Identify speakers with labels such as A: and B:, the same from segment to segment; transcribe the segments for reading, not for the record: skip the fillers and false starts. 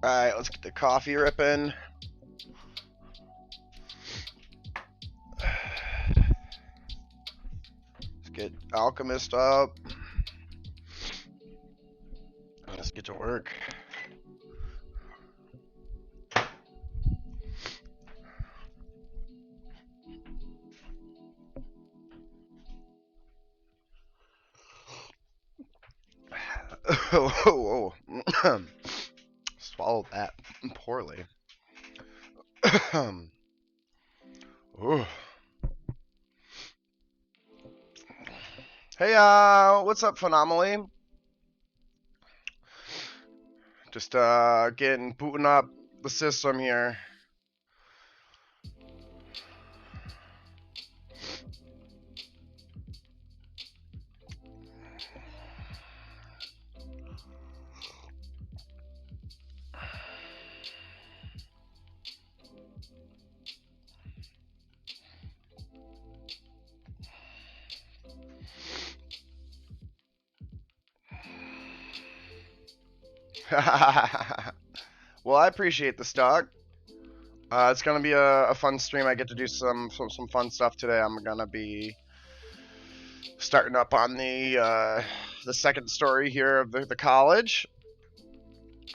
A: Alright, let's get the coffee ripping. Let's get Alchemist up. Let's get to work. Whoa. Swallowed that poorly. Hey, what's up, Phenomenally? Just, getting booting up the system here. Well, I appreciate the stock. It's gonna be a fun stream. I get to do some fun stuff today. I'm gonna be starting up on the second story here of the college.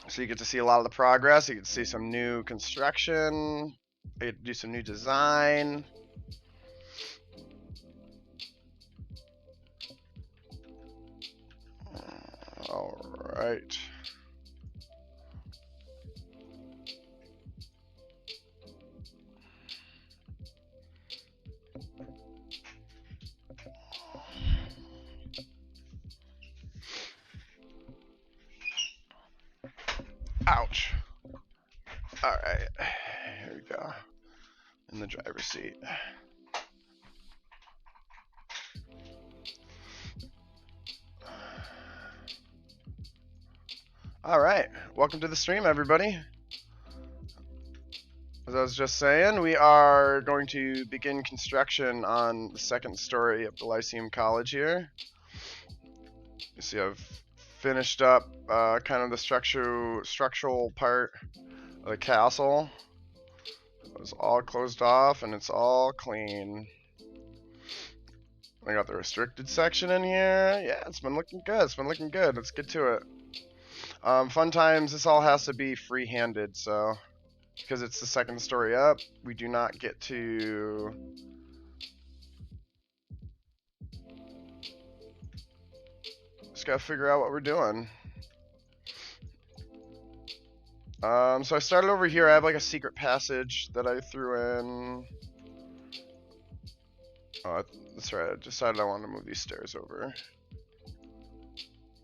A: So you get to see a lot of the progress. You get to see some new construction. You get to do some new design. All right. Ouch. All right. Here we go. In the driver's seat. Alright, welcome to the stream, everybody. As I was just saying, we are going to begin construction on the second story of the Lyceum College here. You see I've finished up kind of the structural part of the castle. It was all closed off and it's all clean. I got the restricted section in here. Yeah, it's been looking good. It's been looking good. Let's get to it. Fun times, this all has to be free-handed, so because it's the second story up, we do not get to just gotta figure out what we're doing. So I started over here. I have like a secret passage that I threw in. Oh, that's right. I decided I wanted to move these stairs over.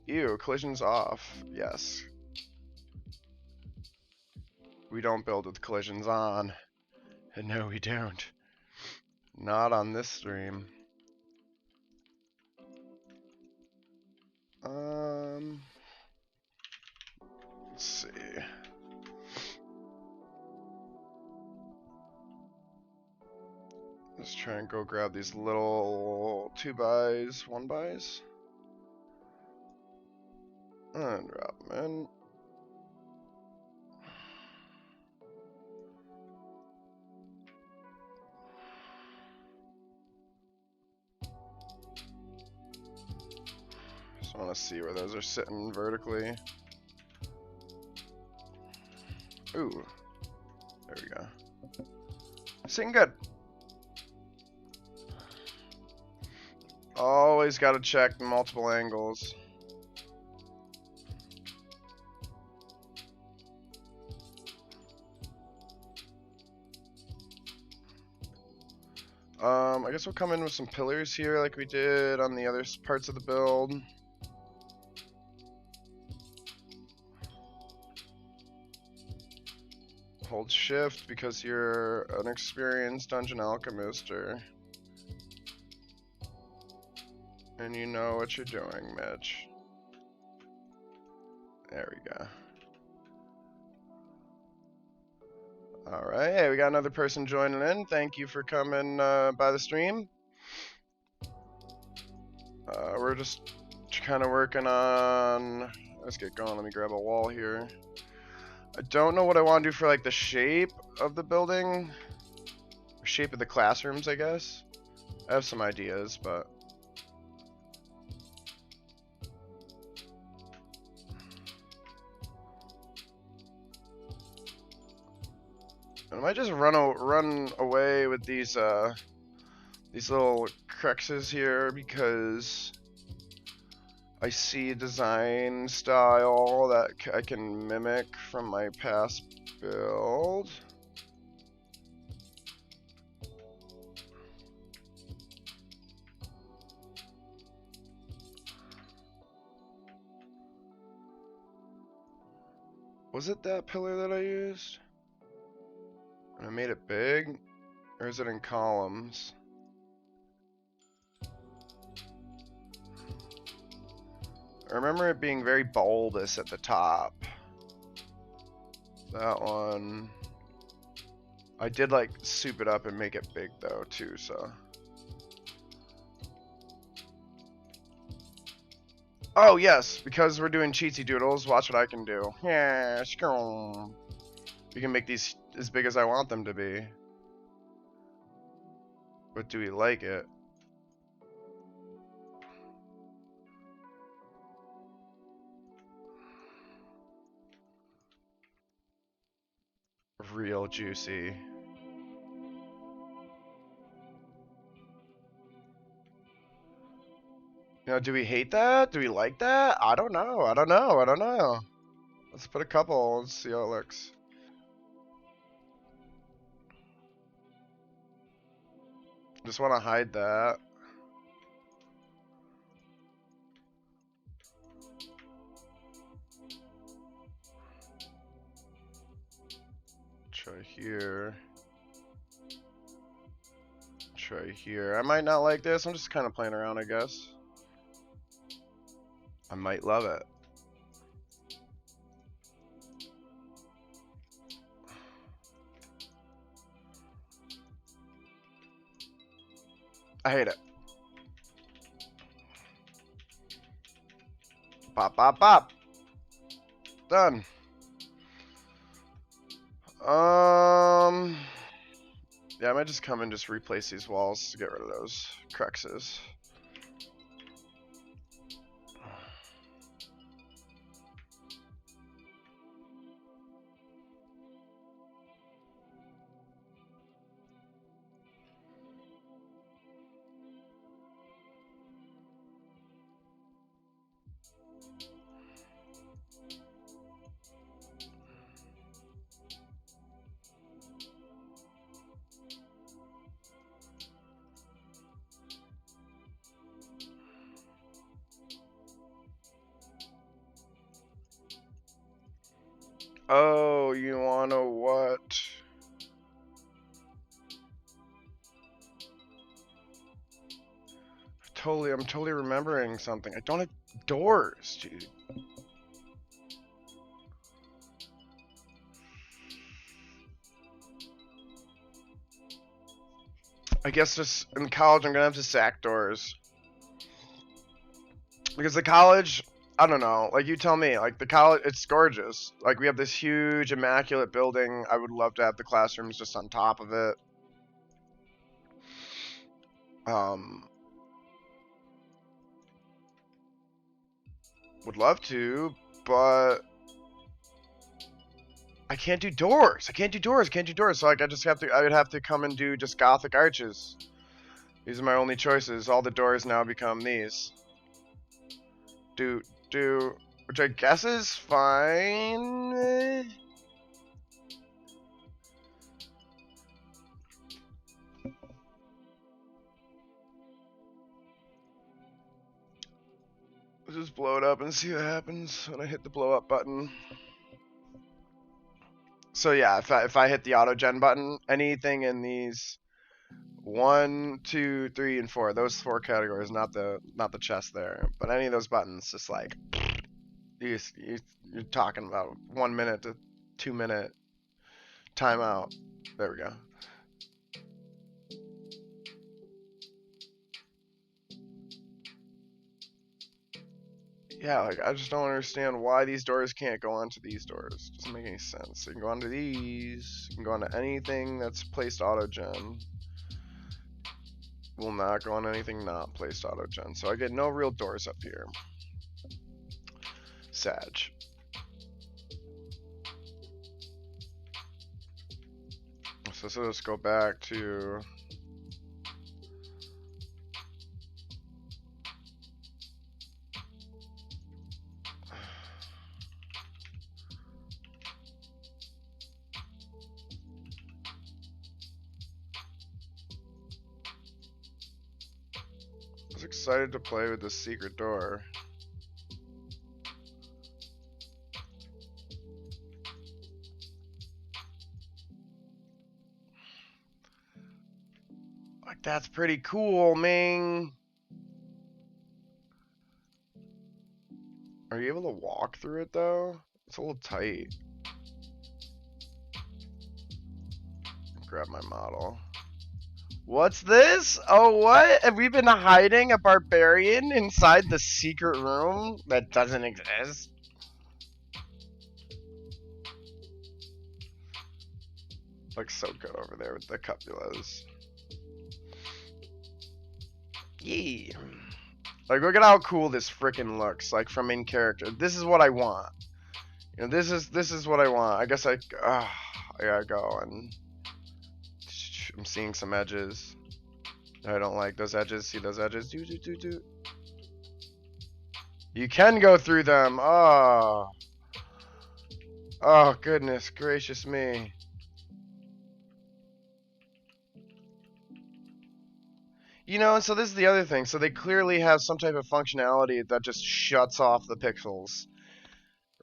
A: Ew, collision's off. Yes. We don't build with collisions on. And no, we don't. Not on this stream. Let's see. Let's try and go grab these little 2x, 1x. And drop them in. Just want to see where those are sitting vertically. Ooh. There we go. Sitting good. Always got to check multiple angles. I guess we'll come in with some pillars here like we did on the other parts of the build. Hold shift because you're an experienced dungeon alchemist, and you know what you're doing, Mitch. There we go. Alright, hey, we got another person joining in. Thank you for coming by the stream. We're just kind of working on... Let's get going. Let me grab a wall here. I don't know what I want to do for like the shape of the building. Or shape of the classrooms, I guess. I have some ideas, but... I might just run away with these little cruxes here because I see a design style that I can mimic from my past build. Was it that pillar that I used? And I made it big? Or is it in columns? I remember it being very bulbous at the top. That one. I did like soup it up and make it big though too, so. Oh yes, because we're doing cheatsy doodles, watch what I can do. Yeah, we can make these as big as I want them to be. But do we like it? Real juicy. You know, do we hate that? Do we like that? I don't know. I don't know. I don't know. Let's put a couple. Let's see how it looks. Just want to hide that. Try here. Try here. I might not like this. I'm just kind of playing around, I guess. I might love it. I hate it. Bop, bop, bop. Done. Yeah, I might just come and just replace these walls to get rid of those cruxes. Oh, you wanna what? I'm totally remembering something. I don't have doors, dude. I guess just in college I'm gonna have to sack doors. Because the college, I don't know, like you tell me, like the college, it's gorgeous. Like we have this huge, immaculate building. I would love to have the classrooms just on top of it. Would love to, but I can't do doors. I can't do doors. Can't do doors. So like I would have to come and do just Gothic arches. These are my only choices. All the doors now become these. Which I guess is fine. Let's just blow it up and see what happens when I hit the blow up button. So yeah, if I hit the auto gen button, anything in these 1, 2, 3, and 4, those 4 categories, not the chest there, but any of those buttons, just like you're talking about 1 minute to 2 minute timeout. There we go. Yeah, like I just don't understand why these doors can't go onto these doors. Doesn't make any sense. You can go onto these. You can go onto anything that's placed auto gen. Will not go on anything not placed auto gen. So I get no real doors up here. Sag. So let's go back to I was excited to play with this secret door. Like that's pretty cool, Ming. Are you able to walk through it though? It's a little tight. Grab my model. What's this? Oh, what? Have we been hiding a barbarian inside the secret room that doesn't exist? Looks so good over there with the cupulas. Yeah. Like, look at how cool this frickin' looks, like, from in character. This is what I want. You know, this is what I want. I guess I gotta go and I'm seeing some edges. I don't like those edges. See those edges? You can go through them. Oh. Oh, goodness gracious me. You know, and so this is the other thing. So they clearly have some type of functionality that just shuts off the pixels.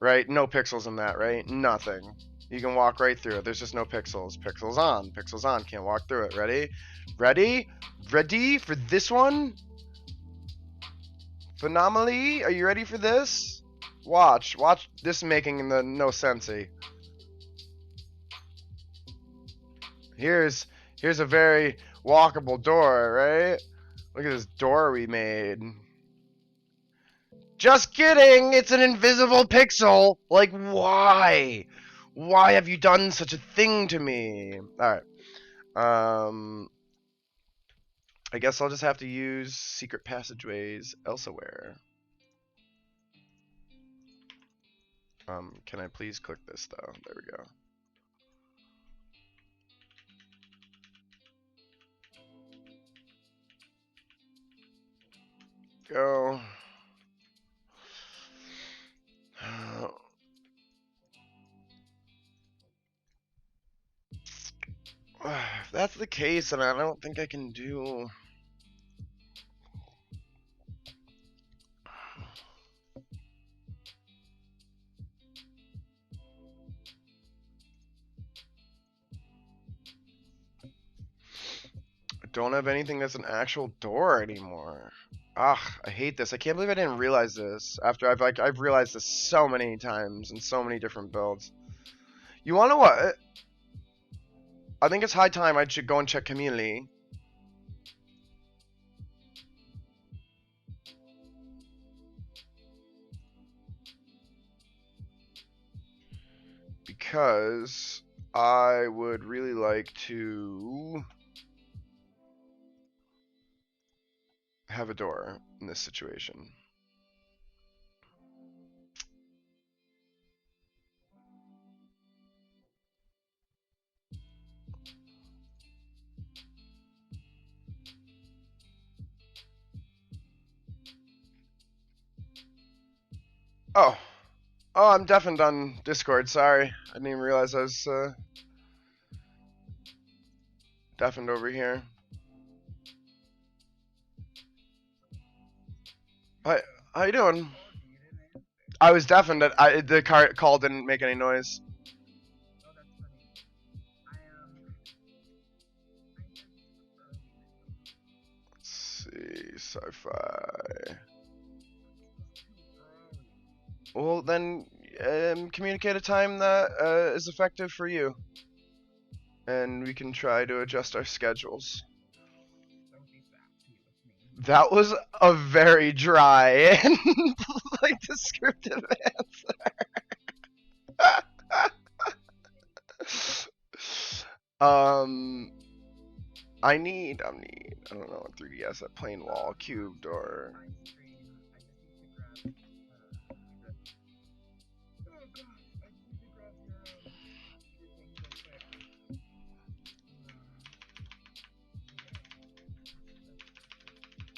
A: Right? No pixels in that, right? Nothing. You can walk right through it. There's just no pixels. Pixels on. Pixels on. Can't walk through it. Ready? Ready? Ready for this one? Phenomenally? Are you ready for this? Watch. Watch this making the no sensey. Here's a very walkable door, right? Look at this door we made. Just kidding! It's an invisible pixel! Like, why? Why have you done such a thing to me? Alright. I guess I'll just have to use secret passageways elsewhere. Can I please click this, though? There we go. Go. If that's the case, then I don't think I can do... I don't have anything that's an actual door anymore. Ugh, I hate this. I can't believe I didn't realize this after I've realized this so many times in so many different builds. You wanna what? I think it's high time I should go and check community. Because I would really like to have a door in this situation. Oh. Oh, I'm deafened on Discord. Sorry. I didn't even realize I was deafened over here. Hi, how you doing? I was deafened. The call didn't make any noise. Let's see, sci-fi. Well, then communicate a time that is effective for you, and we can try to adjust our schedules. That was a very dry and like descriptive answer. I don't know, 3DS, a plain wall, cubed, or...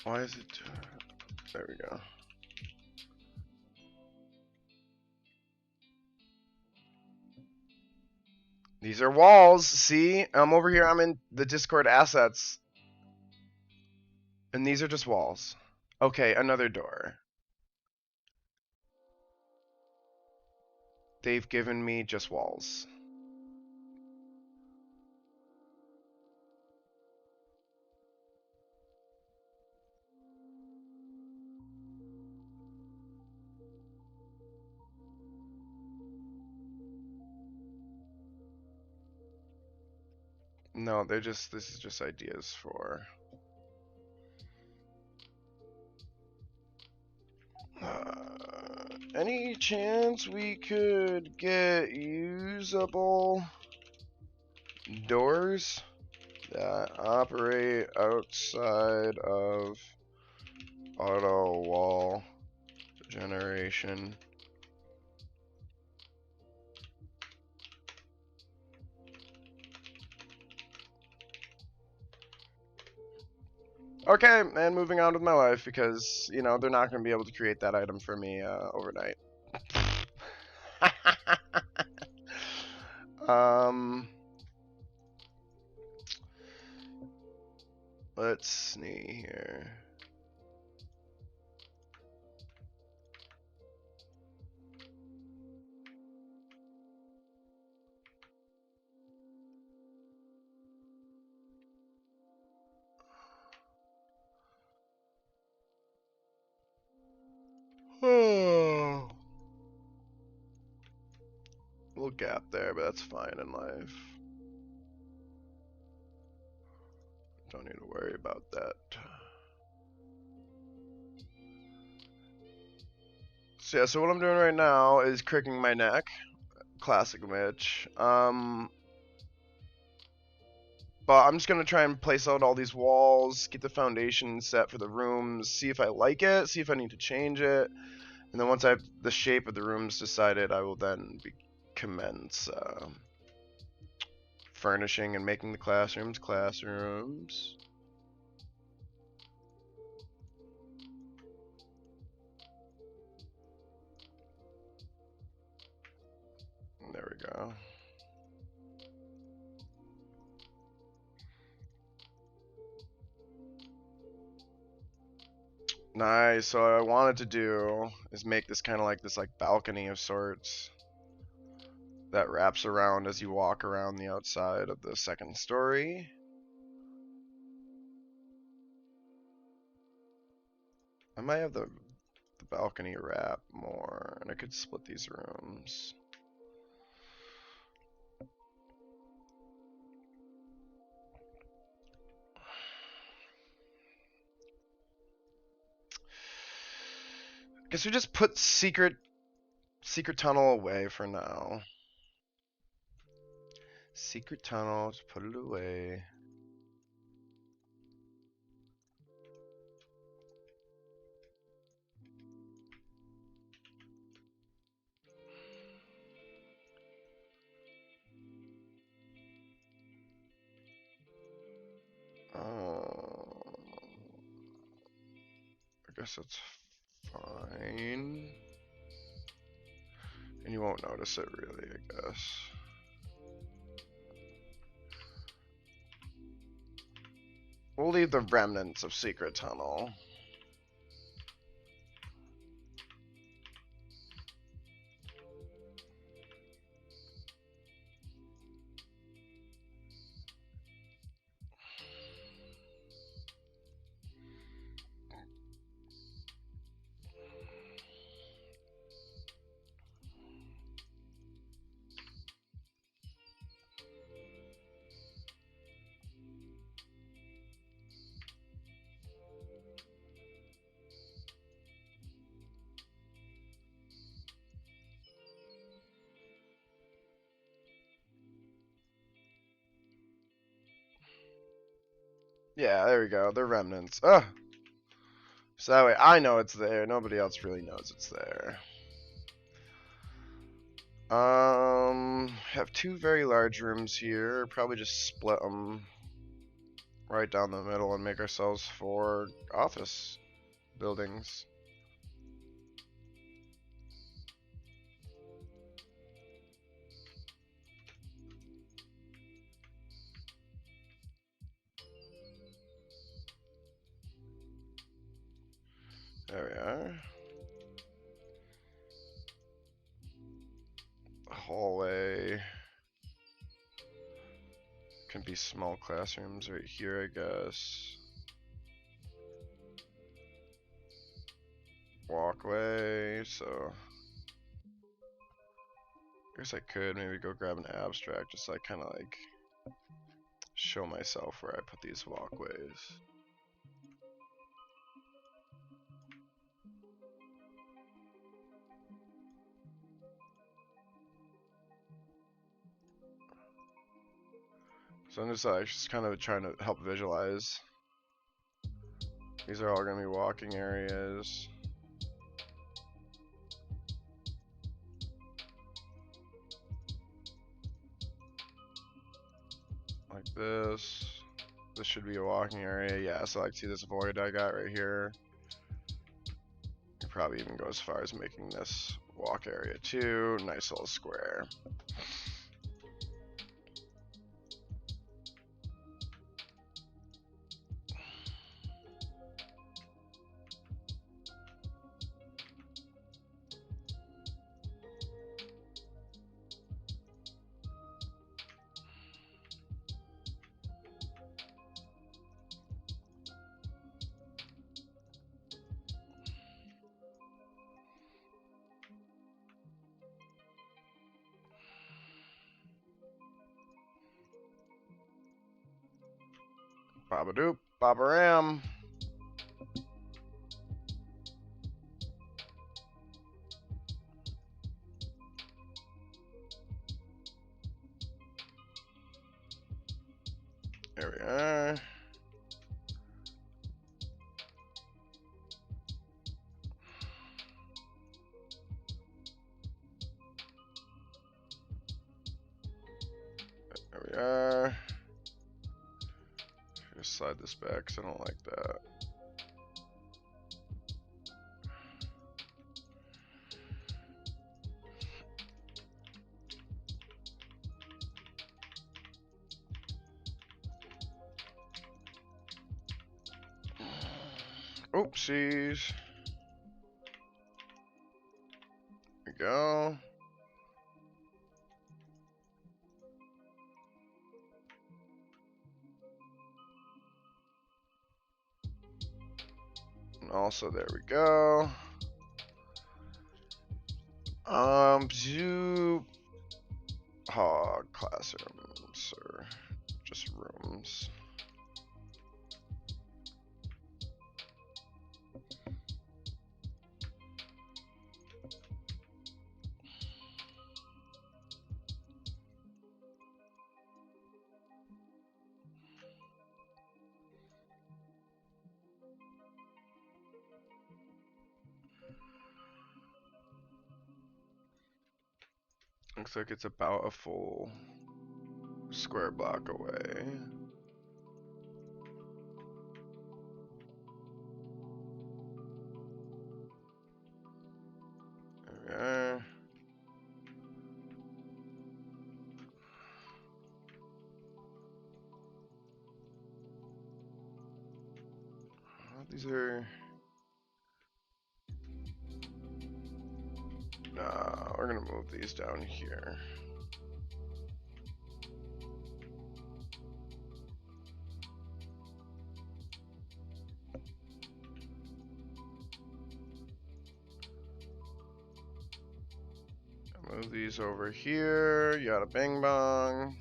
A: Why is it... There we go. These are walls, see? I'm over here, I'm in the Discord assets. And these are just walls. Okay, another door. They've given me just walls. No, this is just ideas for... any chance we could get usable doors that operate outside of auto wall generation? Okay, and moving on with my life because, you know, they're not going to be able to create that item for me overnight. Let's see here. Little gap there, but that's fine in life. Don't need to worry about that. So yeah, so what I'm doing right now is cricking my neck. Classic Mitch. But I'm just gonna try and place out all these walls, get the foundation set for the rooms, see if I like it, see if I need to change it, and then once I have the shape of the rooms decided, I will then commence furnishing and making the classrooms. There we go. Nice. So what I wanted to do is make this kind of like this balcony of sorts that wraps around as you walk around the outside of the second story. I might have the balcony wrap more, and I could split these rooms. Guess we just put secret tunnel away for now. Secret tunnel, just put it away. I guess that's fine. And you won't notice it really, I guess. We'll leave the remnants of secret tunnel. Yeah, there we go. The remnants. Ugh. So that way I know it's there. Nobody else really knows it's there. Have two very large rooms here. Probably just split them right down the middle and make ourselves 4 office buildings. There we are. Hallway. Can be small classrooms right here, I guess. Walkway, so I guess I could maybe go grab an abstract just like kind of like show myself where I put these walkways. So I'm just kind of trying to help visualize. These are all going to be walking areas. Like this. This should be a walking area. Yeah, so like see this void I got right here. You probably even go as far as making this walk area too. Nice little square. Baba-doop, Baba-ram. There we are. There we are. Just slide this back because I don't like that. Oopsies. There we go. And also, there we go. Zoo hog classrooms or just rooms. Looks like it's about a full square block away. Okay. These are... Nah, we're gonna move these down here. Move these over here. Yada bing bong.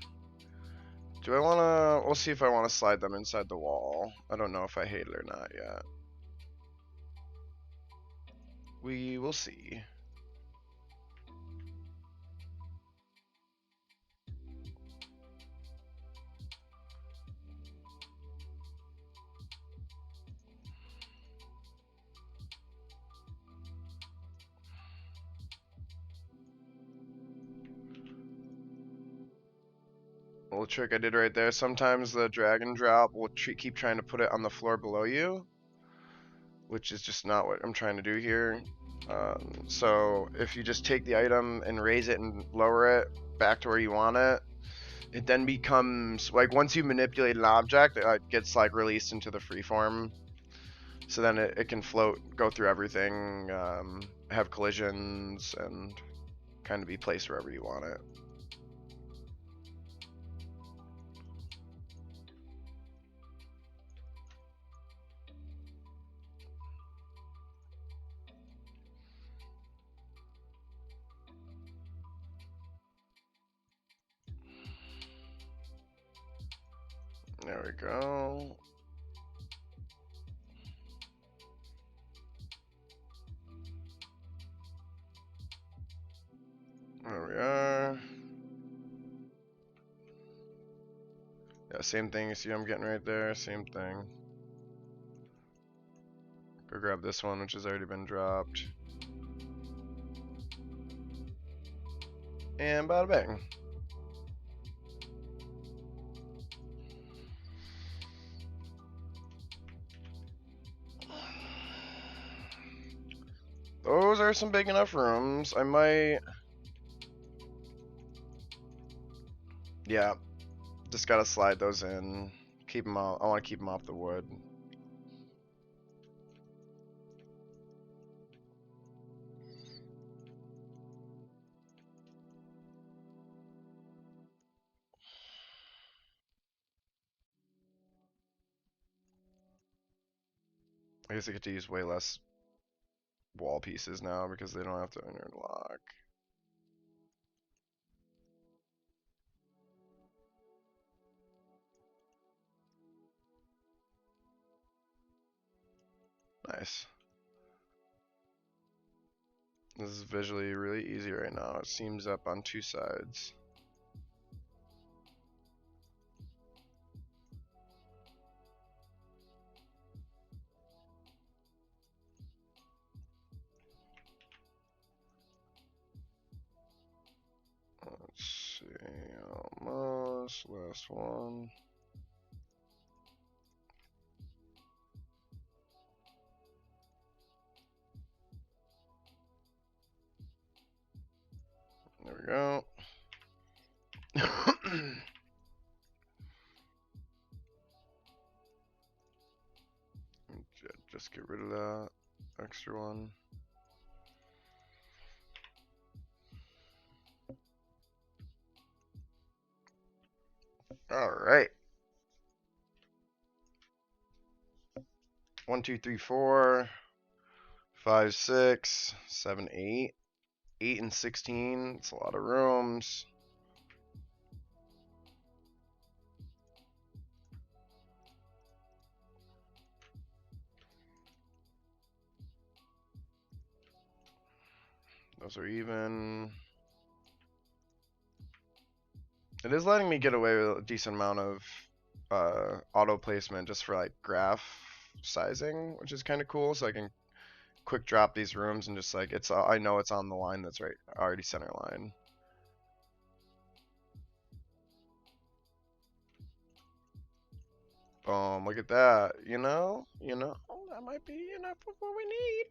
A: Do I wanna... We'll see if I wanna slide them inside the wall. I don't know if I hate it or not yet. We will see. Little trick I did right there. Sometimes the drag and drop will keep trying to put it on the floor below you, which is just not what I'm trying to do here. So if you just take the item and raise it and lower it back to where you want it, it then becomes like once you manipulate an object, it gets like released into the freeform. So then it can float, go through everything, have collisions, and kind of be placed wherever you want it. There we go. There we are. Yeah, same thing. You see I'm getting right there. Same thing. Go grab this one, which has already been dropped. And bada bang. Those are some big enough rooms. I might... Yeah. Just gotta slide those in. Keep them out. I want to keep them off the wood. I guess I get to use way less wall pieces now because they don't have to interlock. Nice. This is visually really easy right now. It seams up on two sides. last one. There we go. Just get rid of that extra one. All right. 1, 2, 3, 4, 5, 6, 7, 8. 8 and 16. It's a lot of rooms. Those are even. It is letting me get away with a decent amount of auto placement just for like graph sizing, which is kind of cool. So I can quick drop these rooms and just like it's. I know it's on the line that's right, already center line. Boom! Look at that. You know, that might be enough of what we need.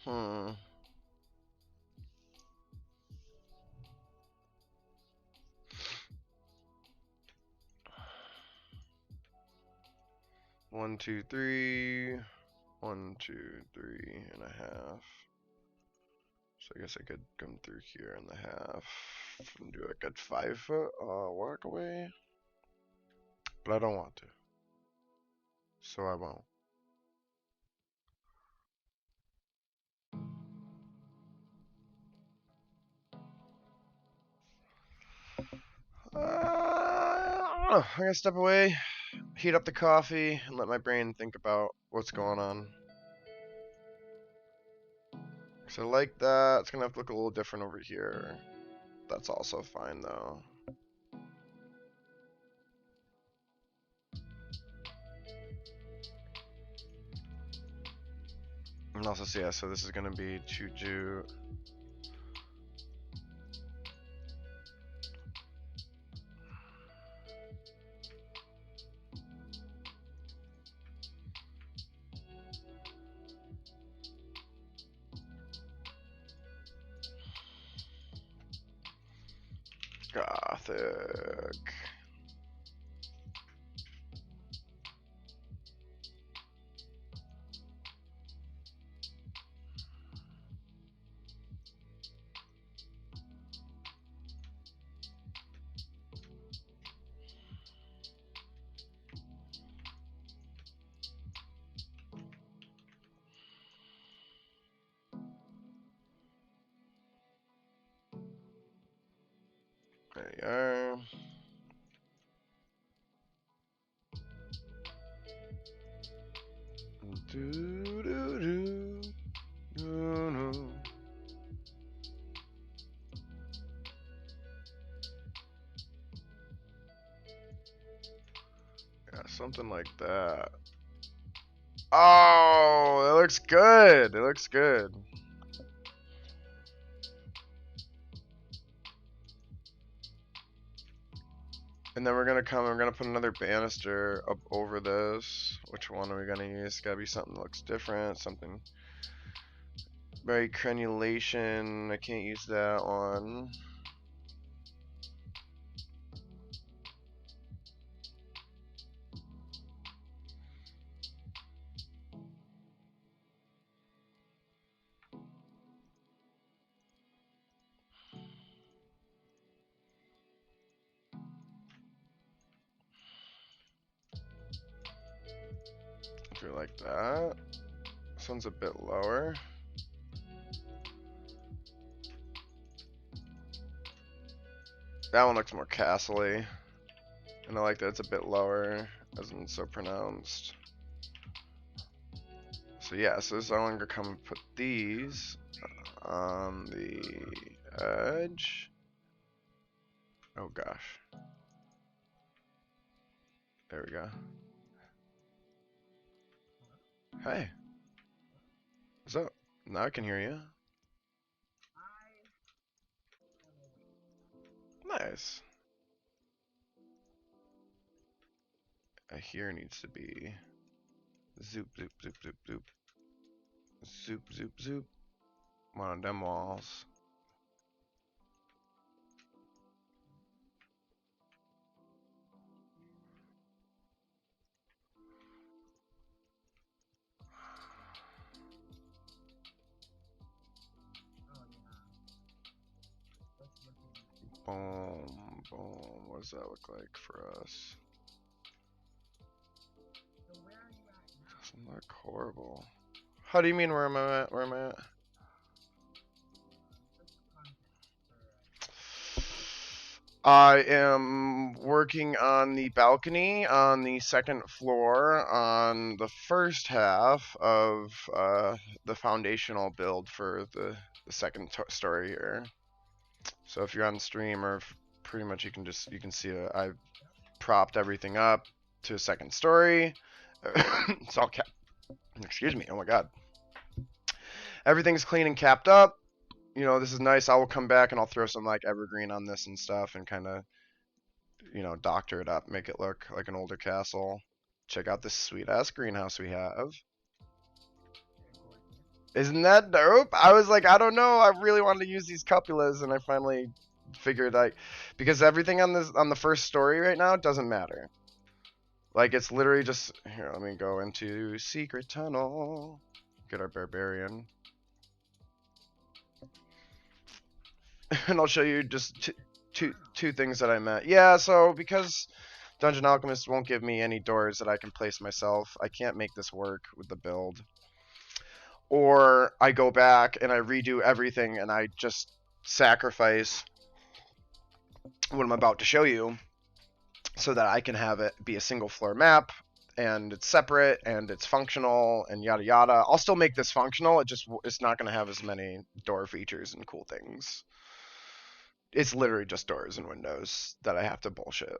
A: Hmm. One, 2, 3. 1, 2, 3.5. So I guess I could come through here in the half and do a good 5 foot walk away. But I don't want to. So I won't. I'm gonna step away, heat up the coffee, and let my brain think about what's going on. So I like that. It's gonna have to look a little different over here. That's also fine though. And also, so yeah, so this is gonna be Chuju. Gothic. There you are. No. Yeah, something like that. Oh, it looks good. It looks good. And then we're gonna put another banister up over this. Which one are we gonna use? It's gotta be something that looks different, something very crenulation. I can't use that one. Do like that. This one's a bit lower. That one looks more castle-y. And I like that it's a bit lower, as in sounds so pronounced. So yeah, so I'm gonna come and put these on the edge. Oh gosh. There we go. Hey. What's up? Now I can hear you. Nice. A here needs to be zoop, zoop, zoop, zoop, zoop. Zoop, zoop, zoop. One of them walls. Boom, boom. What does that look like for us? Doesn't look horrible. How do you mean where am I at? Where am I at? I am working on the balcony on the second floor on the first half of the foundational build for the second story here. So if you're on stream, or pretty much you can see I've propped everything up to a second story. It's all capped. Excuse me. Oh my god. Everything's clean and capped up. You know, this is nice. I will come back and I'll throw some like evergreen on this and stuff and kind of, you know, doctor it up, make it look like an older castle. Check out this sweet ass greenhouse we have. Isn't that dope? I was like, I don't know. I really wanted to use these cupulas, and I finally figured like, because everything on the first story right now doesn't matter. Like it's literally just here. Let me go into secret tunnel. Get our barbarian. And I'll show you just two things that I met. Yeah, so because Dungeon Alchemist won't give me any doors that I can place myself, I can't make this work with the build. Or I go back and I redo everything and I just sacrifice what I'm about to show you so that I can have it be a single floor map and it's separate and it's functional and yada yada. I'll still make this functional, it's not going to have as many door features and cool things. It's literally just doors and windows that I have to bullshit.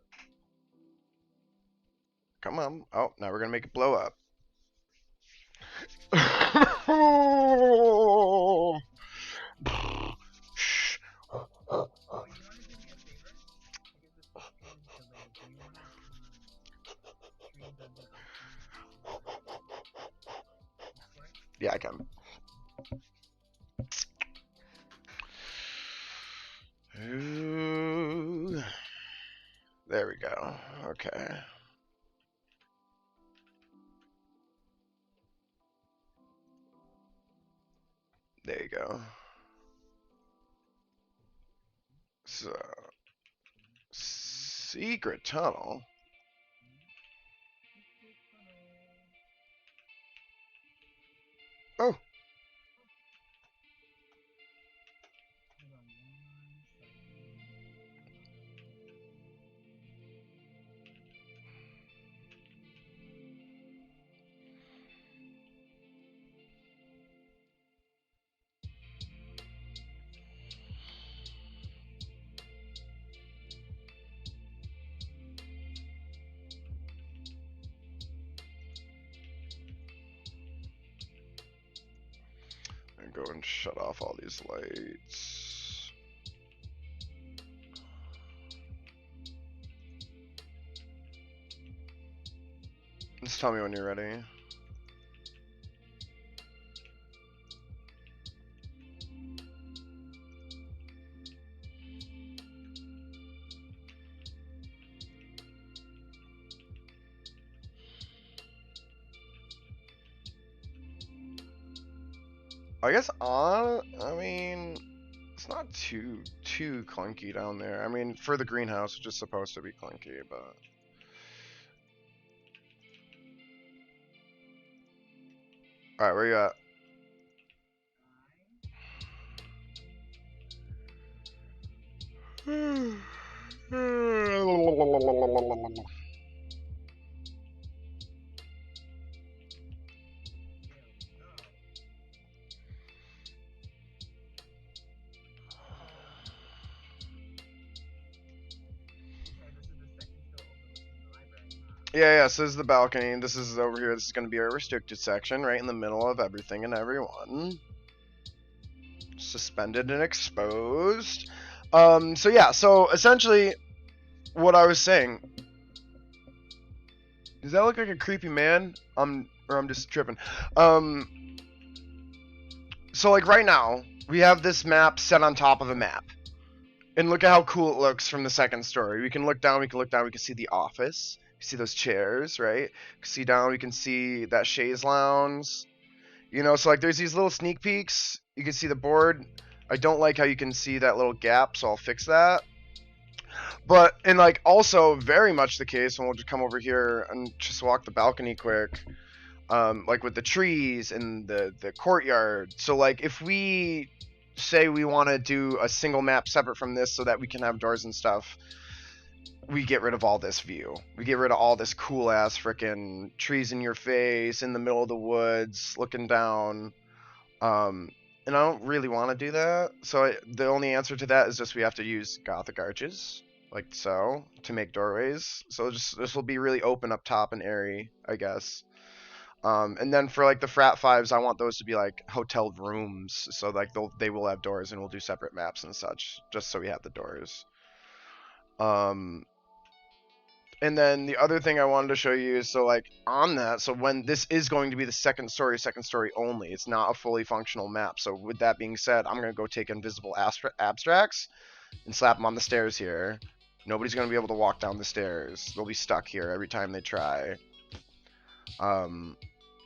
A: Come on. Oh, now we're going to make it blow up. Yeah, I can. Ooh. There we go. Okay. There you go. So, secret tunnel. Oh. And go and shut off all these lights. Just tell me when you're ready. I guess I mean, it's not too clunky down there. I mean, for the greenhouse, it's just supposed to be clunky, but. Alright, where you at? Yeah, so this is the balcony. This is over here. This is going to be our restricted section, right in the middle of everything and everyone. Suspended and exposed. So yeah, so essentially, what I was saying. Does that look like a creepy man? I'm just tripping. So like right now, we have this map set on top of a map. And look at how cool it looks from the second story. We can look down, we can see the office. You see those chairs, right? You can see down, we can see that chaise lounge. You know, so like there's these little sneak peeks. You can see the board. I don't like how you can see that little gap, so I'll fix that. But, and like also very much the case, and we'll just come over here and just walk the balcony quick. Like with the trees and the courtyard. So like if we say we want to do a single map separate from this so that we can have doors and stuff, we get rid of all this view. We get rid of all this cool ass freaking trees in your face in the middle of the woods looking down. And I don't really want to do that. So the only answer to that is just we have to use Gothic arches like so to make doorways. So just this will be really open up top and airy, I guess. And then for like the frat fives, I want those to be like hotel rooms, so like they will have doors, and we'll do separate maps and such, just so we have the doors. And then the other thing I wanted to show you is so like on that, so when this is going to be the second story only, it's not a fully functional map. So with that being said, I'm gonna go take invisible abstracts and slap them on the stairs here. Nobody's gonna be able to walk down the stairs. They'll be stuck here every time they try.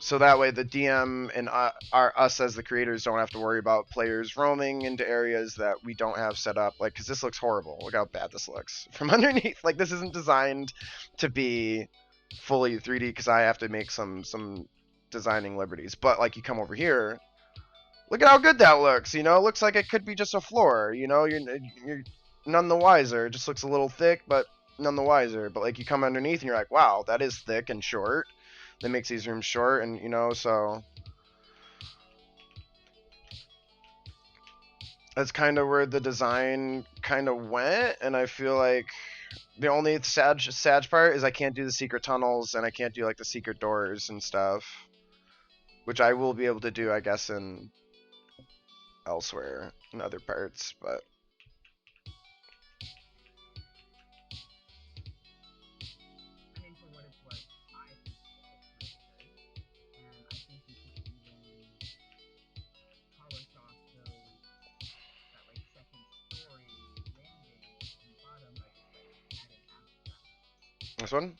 A: So that way the DM and us as the creators don't have to worry about players roaming into areas that we don't have set up. Like, because this looks horrible. Look how bad this looks from underneath. Like, this isn't designed to be fully 3D because I have to make some designing liberties. But like, you come over here, look at how good that looks. You know, it looks like it could be just a floor. You know, you're none the wiser. It just looks a little thick, but none the wiser. But like, you come underneath and you're like, wow, that is thick and short. That makes these rooms short, and you know, so that's kind of where the design kind of went. And I feel like the only sad part is I can't do the secret tunnels, and I can't do like the secret doors and stuff, which I will be able to do, I guess, in elsewhere in other parts. But this one.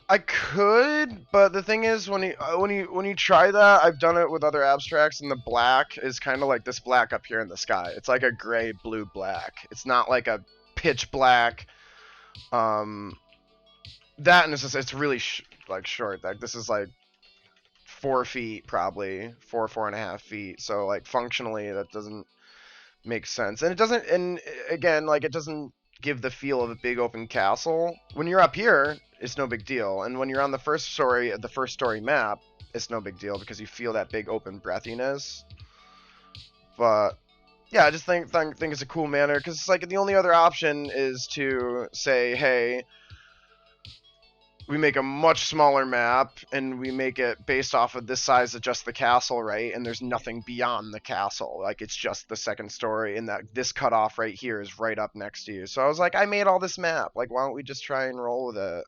A: I could, but the thing is, when you try that, I've done it with other abstracts, and the black is kind of like this black up here in the sky. It's like a gray, blue, black. It's not like a pitch black. That and it's really like short. Like this is like 4 feet probably, 4.5 feet. So like functionally, that doesn't make sense, and it doesn't. And again, like it doesn't give the feel of a big open castle. When you're up here, it's no big deal, and when you're on the first story map, it's no big deal because you feel that big open breathiness. But yeah, I just think it's a cool manner, because it's like the only other option is to say, hey, we make a much smaller map and we make it based off of this size of just the castle, right? And there's nothing beyond the castle. Like it's just the second story, and that this cutoff right here is right up next to you. So I was like, I made all this map. Like, why don't we just try and roll with it?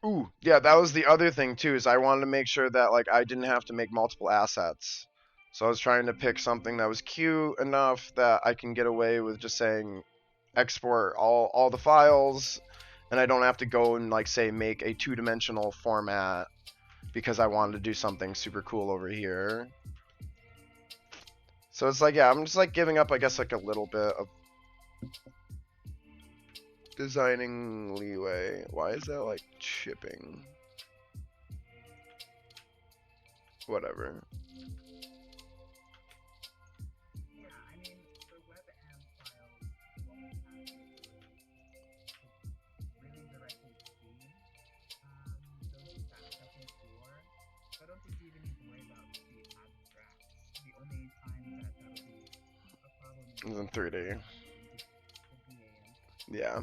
A: Ooh, yeah, that was the other thing too, is I wanted to make sure that like I didn't have to make multiple assets. So I was trying to pick something that was cute enough that I can get away with just saying export all the files, and I don't have to go and like say make a 2-dimensional format because I wanted to do something super cool over here. So it's like, yeah, I'm just like giving up, I guess, like a little bit of Designing leeway. Why is that like chipping? Whatever. It's in 3D. Yeah.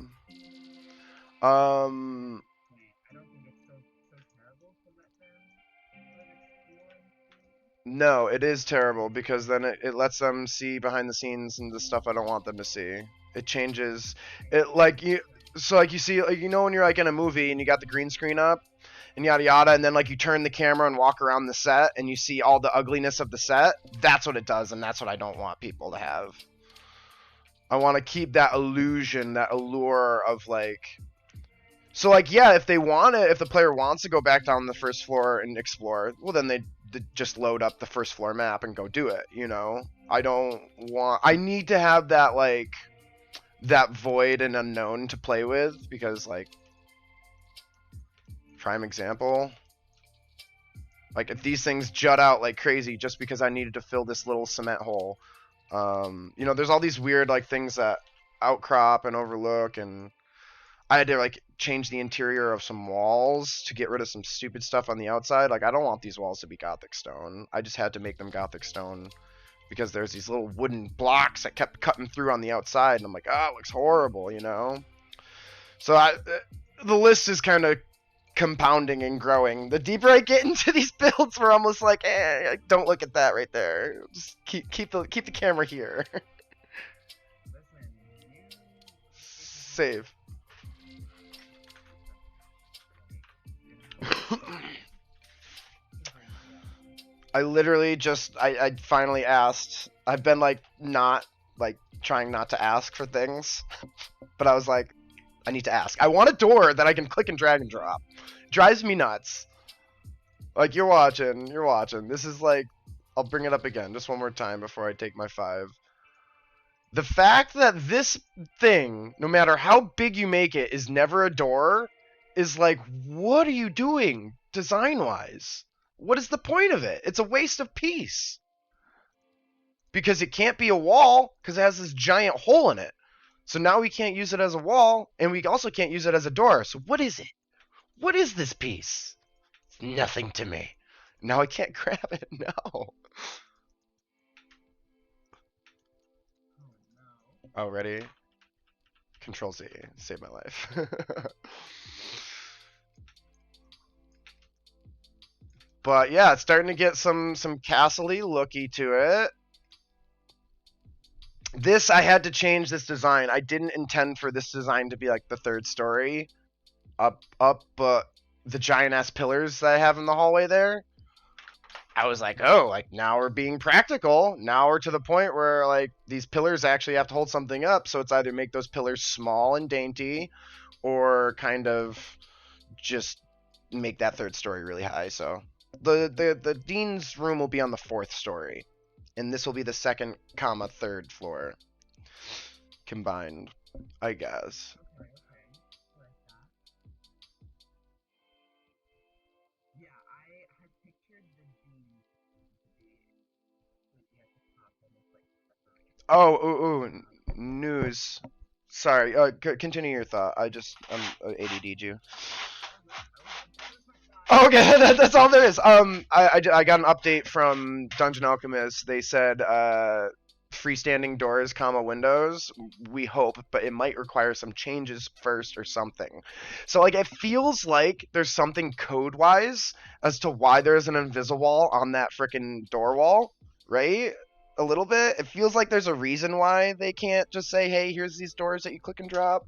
A: No, it is terrible because then it lets them see behind the scenes and the stuff I don't want them to see. It changes it like you so like you see like, you know when you're like in a movie and you got the green screen up and yada yada and then like you turn the camera and walk around the set and you see all the ugliness of the set. That's what it does and that's what I don't want people to have. I want to keep that illusion, that allure of like so like yeah, if they want it, if the player wants to go back down the first floor and explore, well then they just load up the first floor map and go do it, you know? I need to have that like that void and unknown to play with because like prime example, like if these things jut out like crazy just because I needed to fill this little cement hole, you know, there's all these weird like things that outcrop and overlook, and I had to like change the interior of some walls to get rid of some stupid stuff on the outside. Like I don't want these walls to be Gothic stone. I just had to make them Gothic stone because there's these little wooden blocks that kept cutting through on the outside, and I'm like, oh, it looks horrible, you know. So the list is kind of compounding and growing. The deeper I get into these builds, we're almost like, don't look at that right there. Just keep the camera here. Save. I literally just I finally asked. I've been like not like trying not to ask for things, but I was like, I need to ask. I want a door that I can click and drag and drop. Drives me nuts. Like you're watching. This is like, I'll bring it up again just one more time before I take my 5. The fact that this thing, no matter how big you make it, is never a door, is like, what are you doing design-wise? What is the point of it? It's a waste of piece. Because it can't be a wall, because it has this giant hole in it. So now we can't use it as a wall, and we also can't use it as a door. So what is it? What is this piece? It's nothing to me. Now I can't grab it. No. Oh, ready? Control Z. Save my life. But yeah, it's starting to get some castle-y looky to it. This, I had to change this design. I didn't intend for this design to be like the 3rd story up, but the giant ass pillars that I have in the hallway there, I was like, oh, like now we're being practical. Now we're to the point where like these pillars actually have to hold something up. So it's either make those pillars small and dainty or kind of just make that 3rd story really high. So the dean's room will be on the 4th story, and this will be the 2nd, 3rd floor combined, I guess. Oh, ooh, news. Sorry, continue your thought. I'm ADD'd you. Oh, okay, that's all there is. I got an update from Dungeon Alchemist. They said freestanding doors, windows. We hope, but it might require some changes first or something. So like, it feels like there's something code-wise as to why there's an invisible wall on that freaking door wall, right? A little bit. It feels like there's a reason why they can't just say, "Hey, here's these doors that you click and drop,"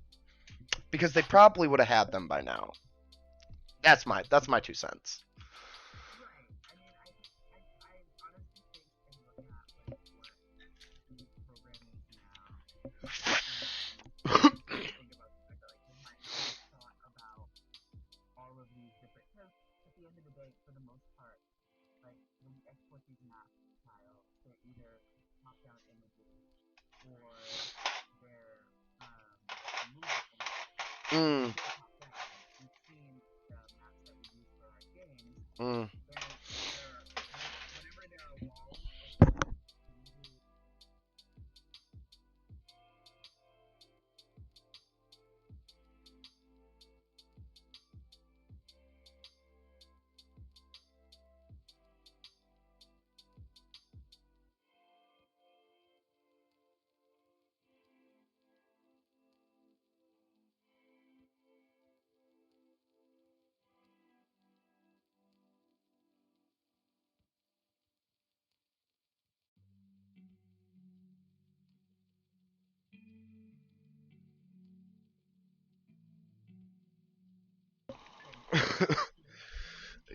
A: because they probably would have had them by now. That's my 2 cents. Mm. Mm.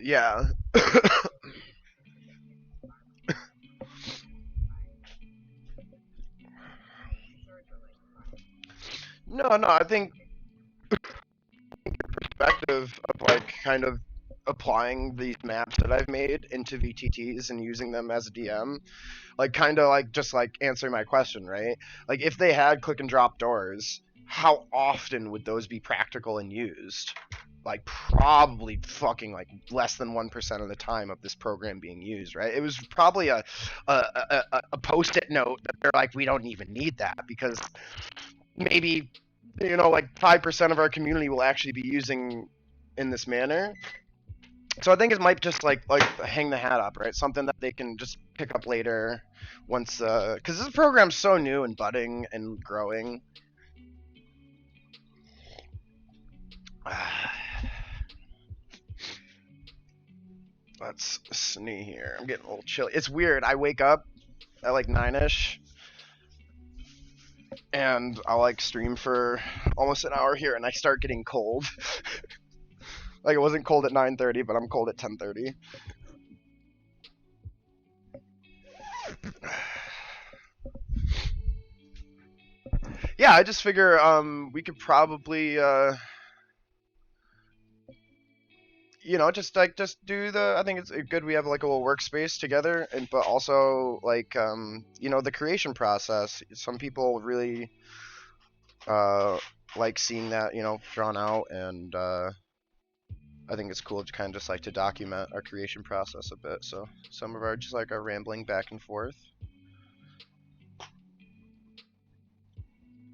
A: Yeah. No, no, I think perspective of like kind of applying these maps that I've made into VTTs and using them as a DM, like kind of like just like answering my question, right? Like if they had click and drop doors, how often would those be practical and used? Like probably fucking like less than 1% of the time of this program being used, right? It was probably a post-it note that they're like, we don't even need that because maybe like 5% of our community will actually be using in this manner. So I think it might just like hang the hat up, right? Something that they can just pick up later once because this program's so new and budding and growing. Let's see here. I'm getting a little chilly. It's weird. I wake up at like 9ish and I'll like stream for almost an hour here and I start getting cold. Like it wasn't cold at 9:30, but I'm cold at 10:30. Yeah, I just figure we could probably just do the I think it's good we have like a little workspace together and but also like the creation process. Some people really uh like seeing that, drawn out and I think it's cool to kind of just like to document our creation process a bit. So some of our just like our rambling back and forth.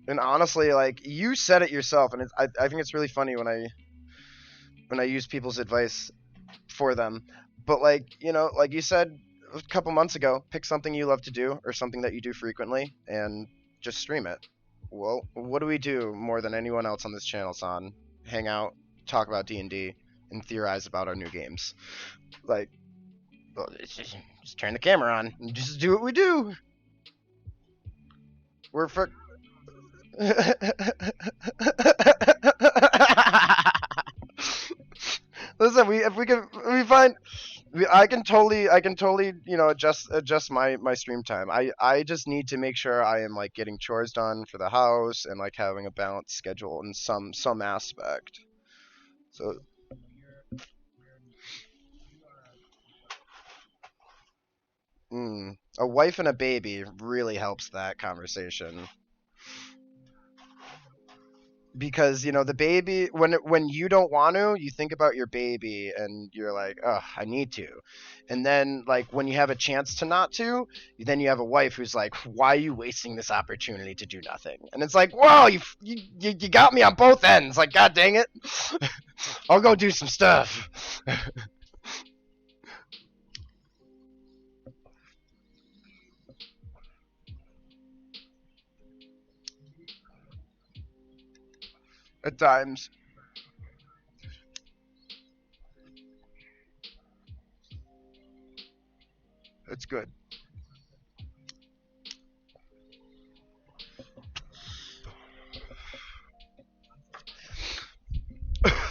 A: And honestly, like you said it yourself, and I think it's really funny when I use people's advice for them. But like like you said a couple months ago, pick something you love to do or something that you do frequently, and just stream it. Well, what do we do more than anyone else on this channel, San? Hang out, talk about D&D, and theorize about our new games. Like, well, it's just turn the camera on and just do what we do. We're for. Listen, if we can, we find, I can totally, adjust my stream time. I just need to make sure I am like getting chores done for the house and like having a balanced schedule in some aspect. So, a wife and a baby really helps that conversation. Because the baby when you don't want to, you think about your baby and you're like, oh, I need to. And then like when you have a chance to not to, then you have a wife who's like, why are you wasting this opportunity to do nothing? And it's like, whoa, you got me on both ends. Like, god dang it. I'll go do some stuff. At times. It's good.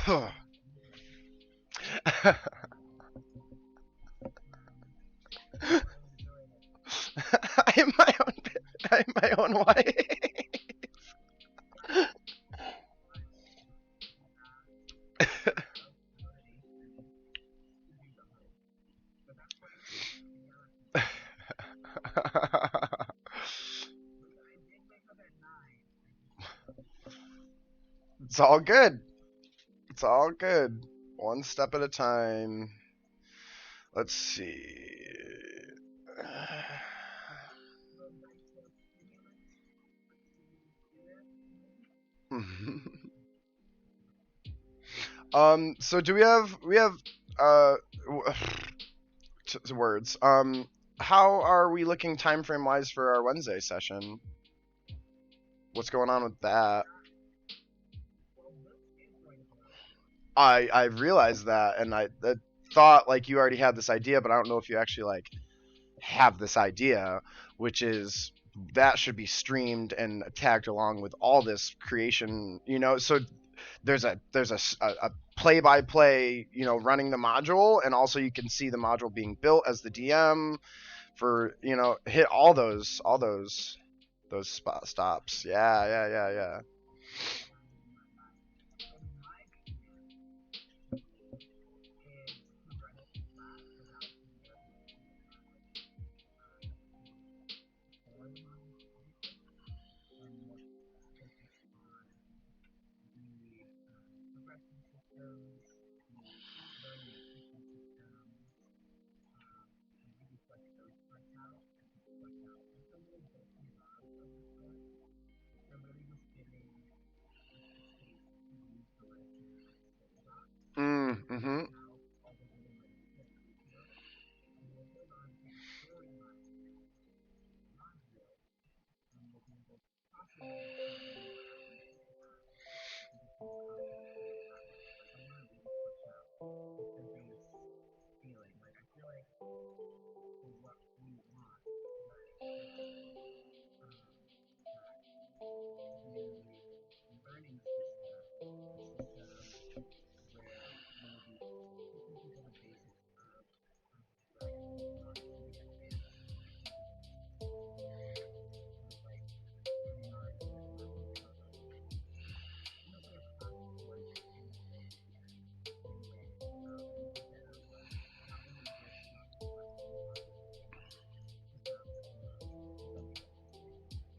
A: I'm my own I'm my own wife. It's all good. It's all good. One step at a time. Let's see. So do we have uh words. How are we looking time frame wise for our Wednesday session? What's going on with that? I realized that, and I thought like you already had this idea, but I don't know if you actually like have this idea, which is that should be streamed and tagged along with all this creation. So there's a play by play, running the module, and also you can see the module being built as the DM for hit all those stops. Yeah, yeah, yeah, yeah. Mm-hmm.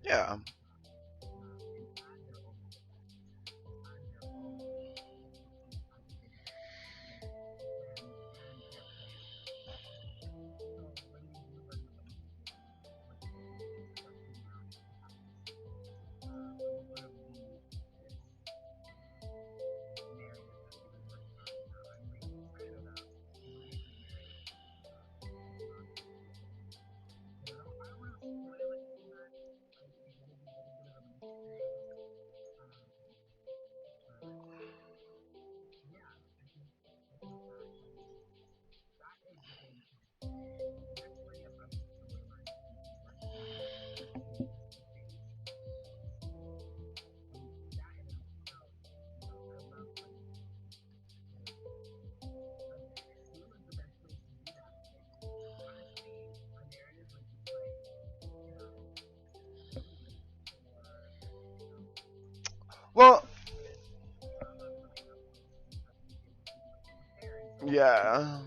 A: Yeah. Well, yeah.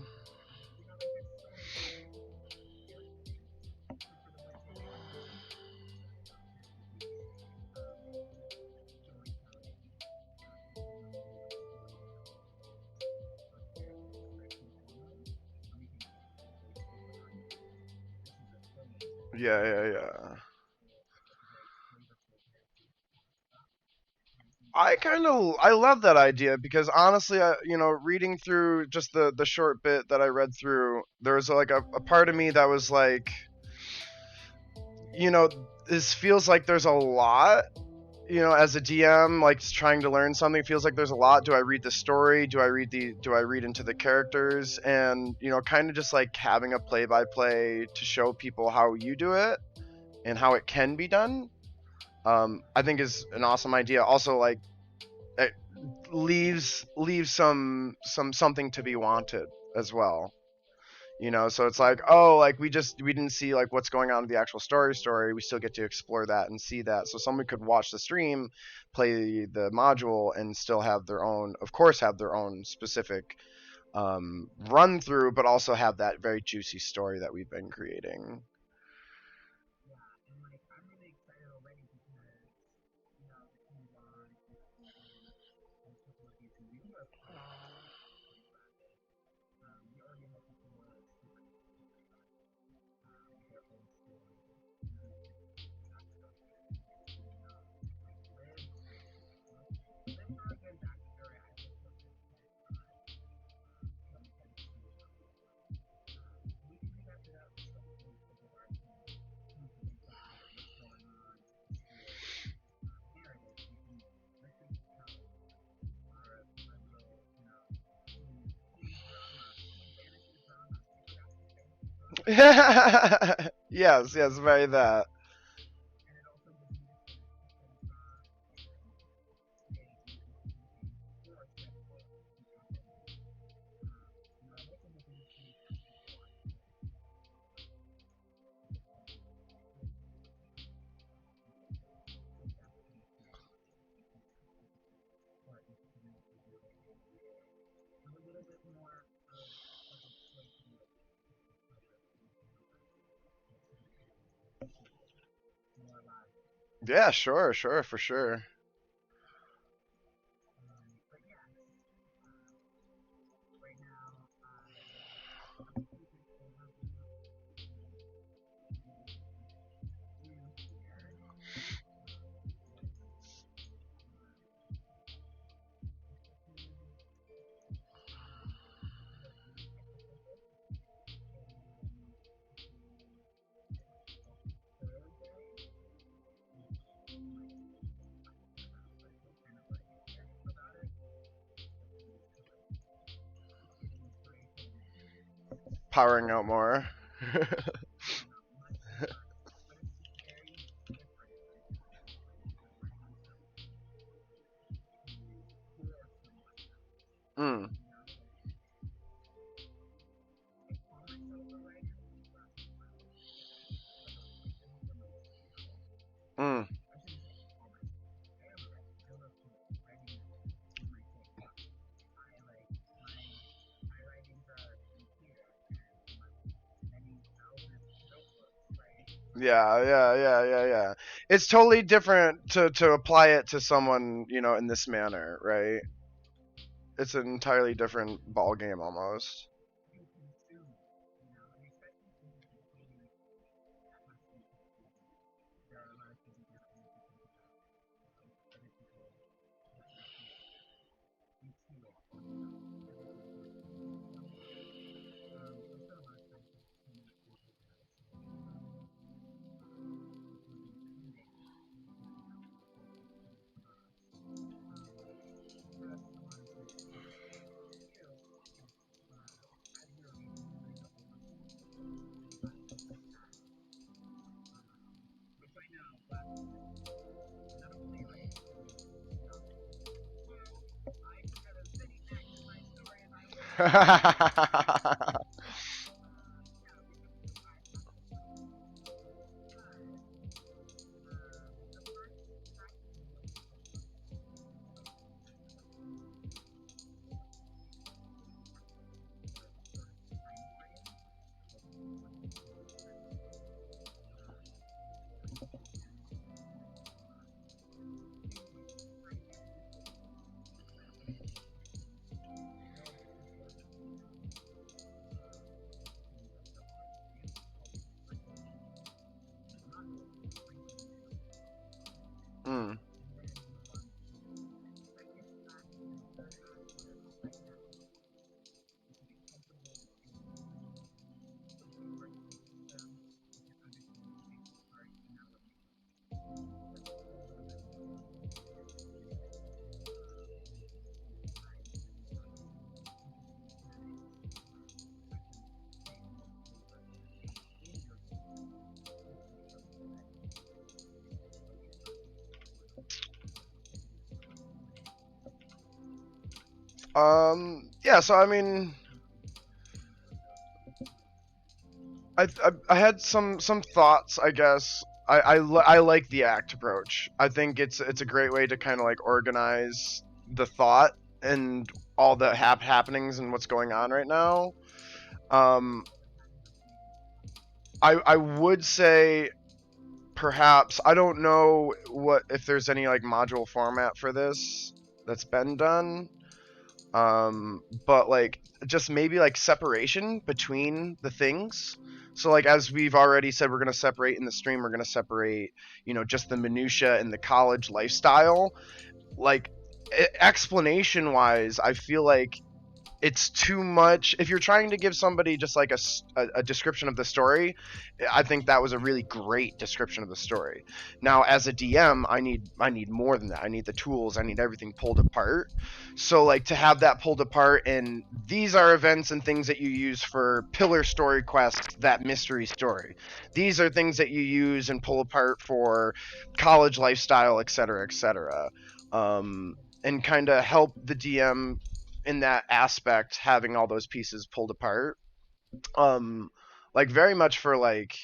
A: Yeah, yeah, yeah. I love that idea because honestly, reading through just the short bit that I read through, there was like a part of me that was like, you know, this feels like there's a lot. As a DM, like trying to learn something, it feels like there's a lot. Do I read the story? Do I read into the characters? And kind of just like having a play by play to show people how you do it and how it can be done. I think is an awesome idea. Also, like it leaves something to be wanted as well. So it's like, oh, like we didn't see like what's going on in the actual story. We still get to explore that and see that. So someone could watch the stream, play the module, and still have their own, of course, have their own specific run through, but also have that very juicy story that we've been creating. Yes, yes, very that. Yeah, sure, sure, for sure. Powering out more. Mm, mm, yeah, yeah. It's totally different to apply it to someone, in this manner, right? It's an entirely different ball game almost. Mm. Yeah, so I mean, I had some thoughts, I guess. I like the act approach. I think it's a great way to kind of like organize the thought and all the happenings and what's going on right now. Um, I would say perhaps I don't know what if there's any like module format for this that's been done. But like just maybe like separation between the things. So like as we've already said, we're gonna separate in the stream. We're gonna separate, just the minutia and the college lifestyle. Like explanation wise, I feel like it's too much. If you're trying to give somebody just like a description of the story, I think that was a really great description of the story. Now, as a DM, I need more than that. I need the tools. I need everything pulled apart. So, like, to have that pulled apart, and these are events and things that you use for pillar story quests, that mystery story. These are things that you use and pull apart for college lifestyle, etc., etc. And kind of help the DM in that aspect, having all those pieces pulled apart. um like, very much for like,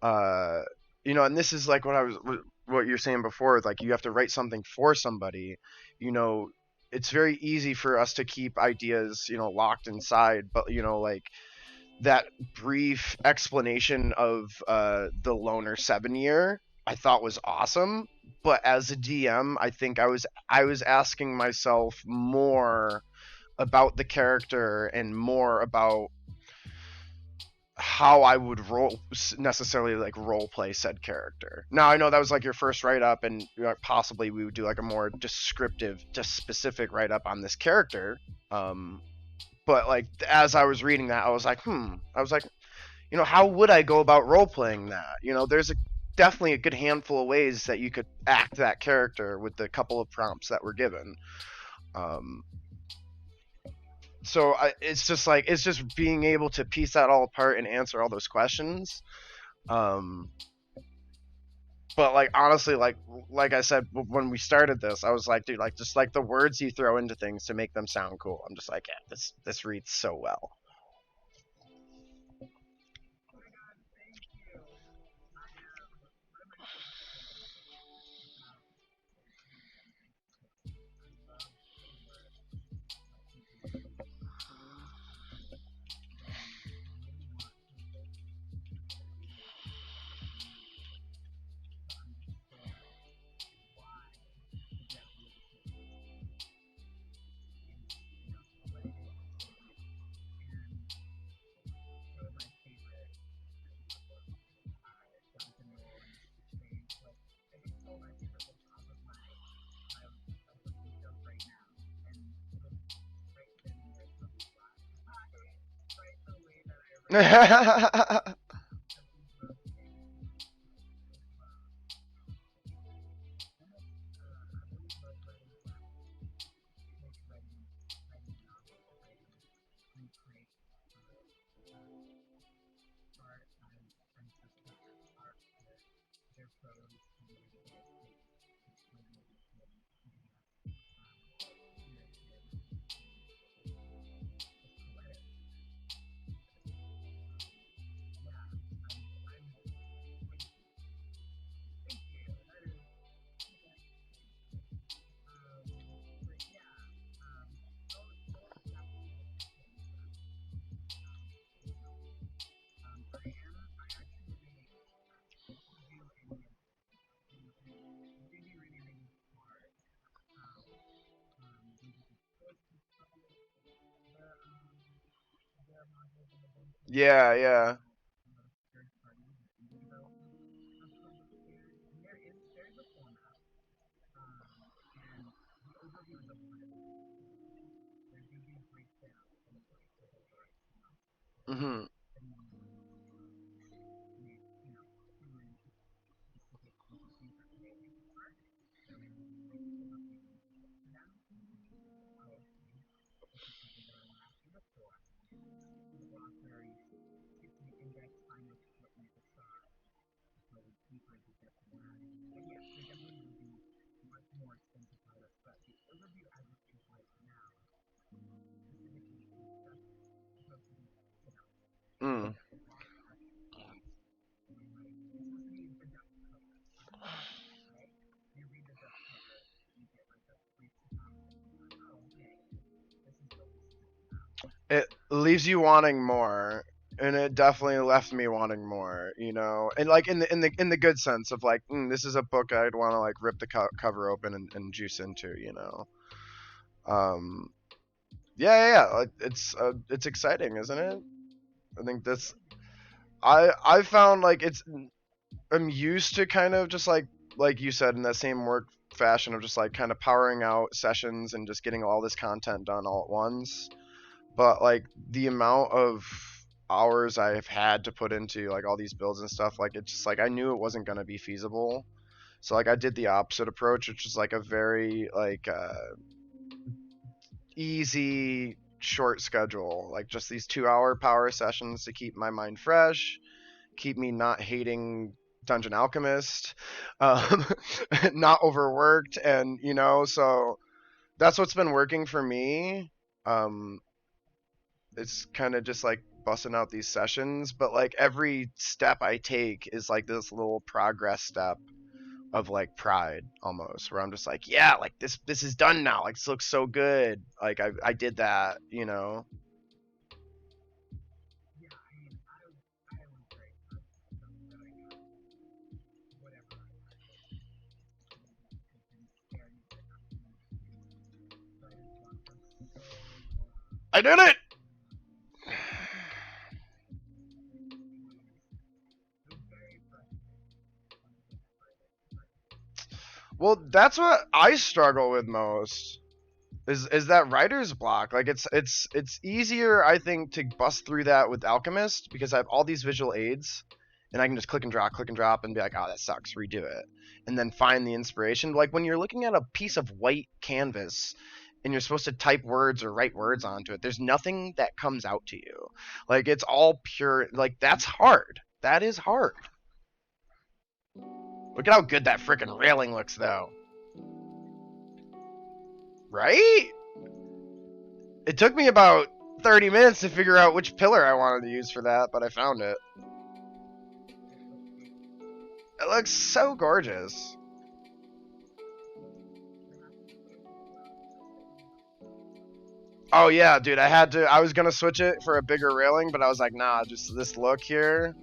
A: uh and this is like what you're saying before, like, you have to write something for somebody. you know it's very easy for us to keep ideas, locked inside, but like, that brief explanation of the loner 7 year, I thought was awesome. But as a DM, I think I was asking myself more about the character and more about how I would necessarily like role play said character. Now, I know that was like your first write up, and possibly we would do like a more descriptive, just specific write up on this character. Um, but like, as I was reading that, I was like, how would I go about role playing that? There's definitely a good handful of ways that you could act that character with the couple of prompts that were given. Um, so it's just being able to piece that all apart and answer all those questions. um but like, honestly, like I said when we started this, I was like, dude, like, just like the words you throw into things to make them sound cool, I'm just like, yeah, this reads so well. Yeah, yeah. Hmm. Mm. It leaves you wanting more, and it definitely left me wanting more. And like, in the good sense of like, this is a book I'd want to like rip the cover open and juice into. Um, yeah, yeah, yeah. Like, it's exciting, isn't it? I think this. I found like I'm used to kind of just like you said, in that same work fashion of just like kind of powering out sessions and just getting all this content done all at once. but like the amount of hours I've had to put into like all these builds and stuff, like it's just like I knew it wasn't gonna be feasible. So like I did the opposite approach, which is like a very like easy short schedule, like just these 2-hour power sessions to keep my mind fresh, keep me not hating Dungeon Alchemist, um, not overworked, and so that's what's been working for me. Um, it's kind of just like busting out these sessions, but like every step I take is like this little progress step of like pride almost, where I'm just like, yeah, like this is done now, like this looks so good, like I did that. I did it. Well, that's what I struggle with most. Is that writer's block. Like it's easier, I think, to bust through that with Alchemist because I have all these visual aids and I can just click and drop and be like, oh, that sucks, redo it. And then find the inspiration. Like when you're looking at a piece of white canvas and you're supposed to type words or write words onto it, there's nothing that comes out to you. Like it's all pure, like that's hard. That is hard. Look at how good that freaking railing looks though. Right? It took me about 30 minutes to figure out which pillar I wanted to use for that, but I found it. It looks so gorgeous. Oh yeah, dude, I was gonna switch it for a bigger railing, but I was like, nah, just this look here.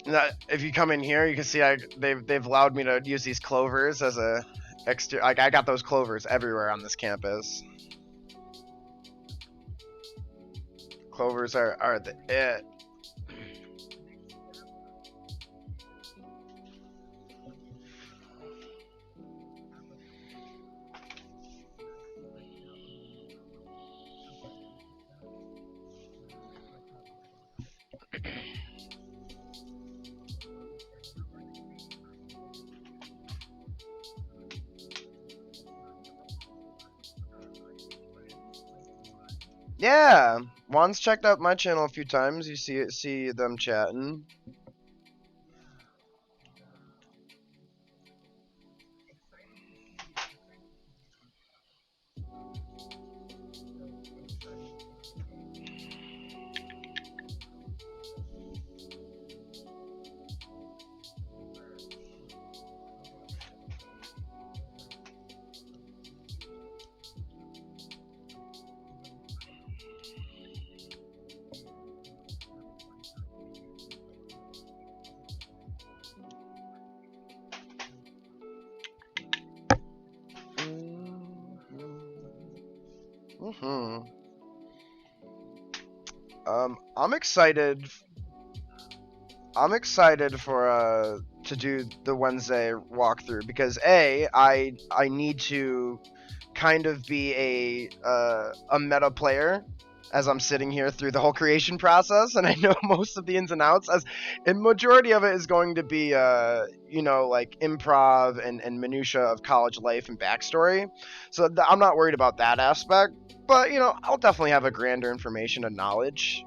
A: Now, if you come in here, you can see they've allowed me to use these clovers as a extra. Like I got those clovers everywhere on this campus. Clovers are the it. Yeah, Juan's checked out my channel a few times. You see them chatting. Hmm. I'm excited. I'm excited for to do the Wednesday walkthrough because I need to kind of be a meta player as I'm sitting here through the whole creation process, and I know most of the ins and outs. As and majority of it is going to be like improv and minutia of college life and backstory. So I'm not worried about that aspect. But I'll definitely have a grander information and knowledge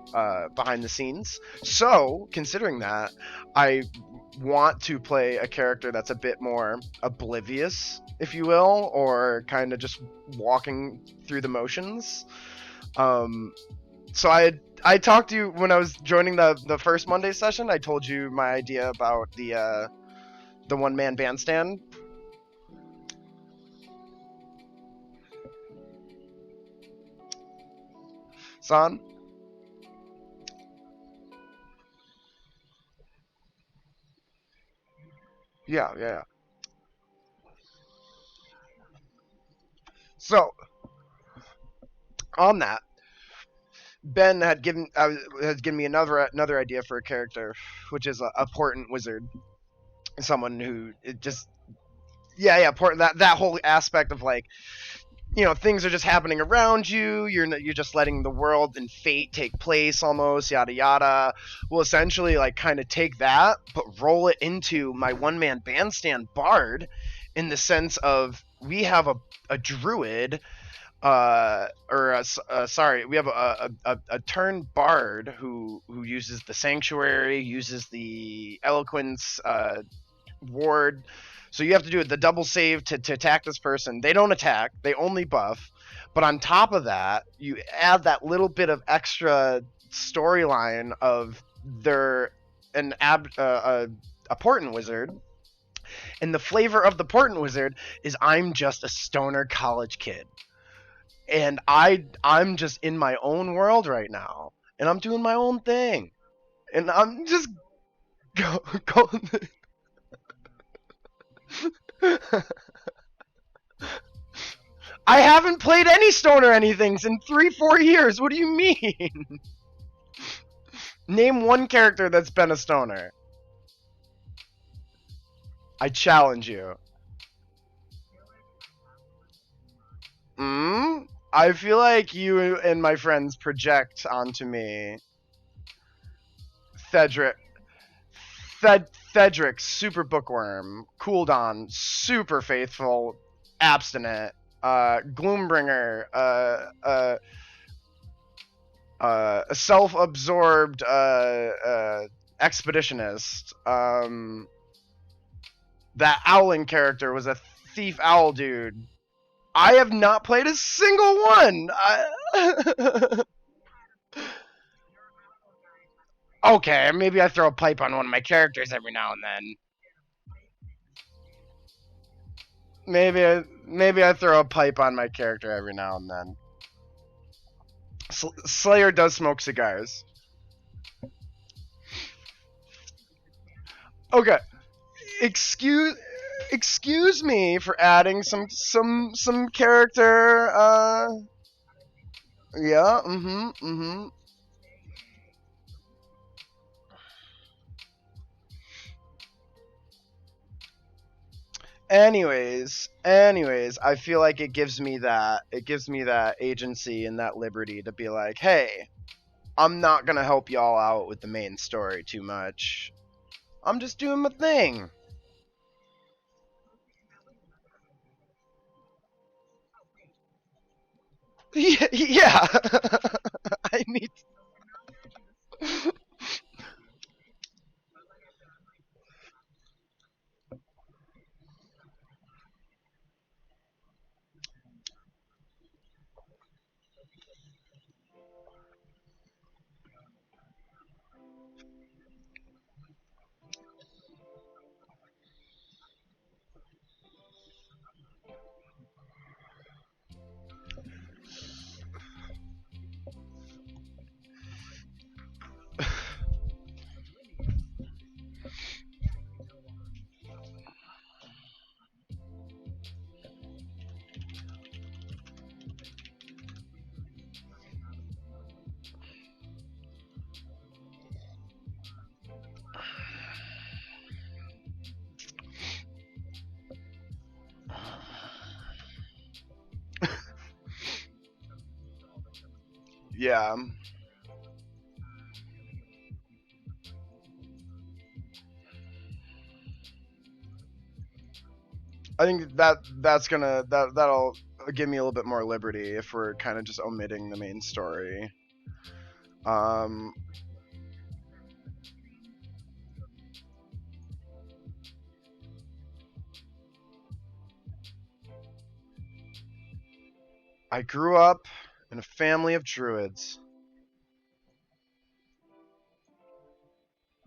A: behind the scenes. So considering that, I want to play a character that's a bit more oblivious, if you will, or kind of just walking through the motions. Um, so I talked to you when I was joining the first Monday session. I told you my idea about the one man bandstand. San? Yeah, yeah, yeah. So on that, Ben had given me another idea for a character, which is a portent wizard, someone who it just yeah, portent, that whole aspect of like things are just happening around you. You're just letting the world and fate take place, almost, yada yada. We'll essentially like kind of take that, but roll it into my one-man bandstand bard, in the sense of we have a druid, sorry, we have a turn bard who uses the sanctuary, uses the eloquence ward. So you have to do the double save to attack this person. They don't attack, they only buff. But on top of that, you add that little bit of extra storyline of they're a portent wizard. And the flavor of the portent wizard is I'm just a stoner college kid. And I'm just in my own world right now. And I'm doing my own thing. And I'm just going. I haven't played any stoner anythings in 3-4 years. What do you mean? Name one character that's been a stoner. I challenge you. I feel like you and my friends project onto me. Thedric, super bookworm. Cooldon, super faithful, abstinent. Gloombringer, a self-absorbed expeditionist. That owling character was a thief owl dude. I have not played a single one. Okay, maybe I throw a pipe on one of my characters every now and then. Maybe I throw a pipe on my character every now and then. Slayer does smoke cigars. Okay, excuse me for adding some character. Yeah. Anyways, I feel like it gives me that agency and that liberty to be like, hey, I'm not gonna help y'all out with the main story too much. I'm just doing my thing. Yeah. I need. Yeah. I think that'll give me a little bit more liberty if we're kind of just omitting the main story. Um, I grew up in a family of druids,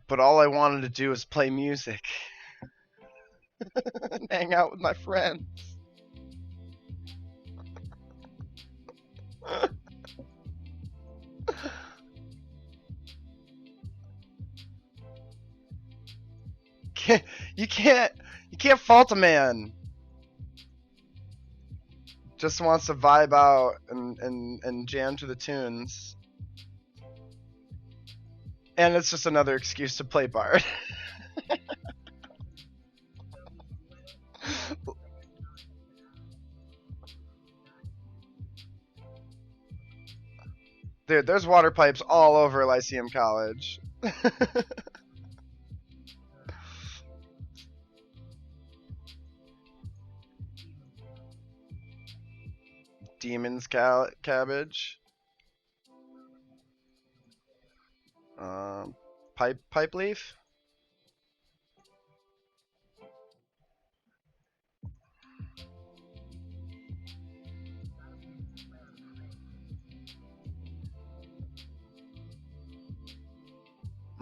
A: but all I wanted to do was play music and hang out with my friends. You can't fault a man. Just wants to vibe out and jam to the tunes. And it's just another excuse to play Bard. Dude, there's water pipes all over Lyceum College. Demon's cabbage. Pipe leaf.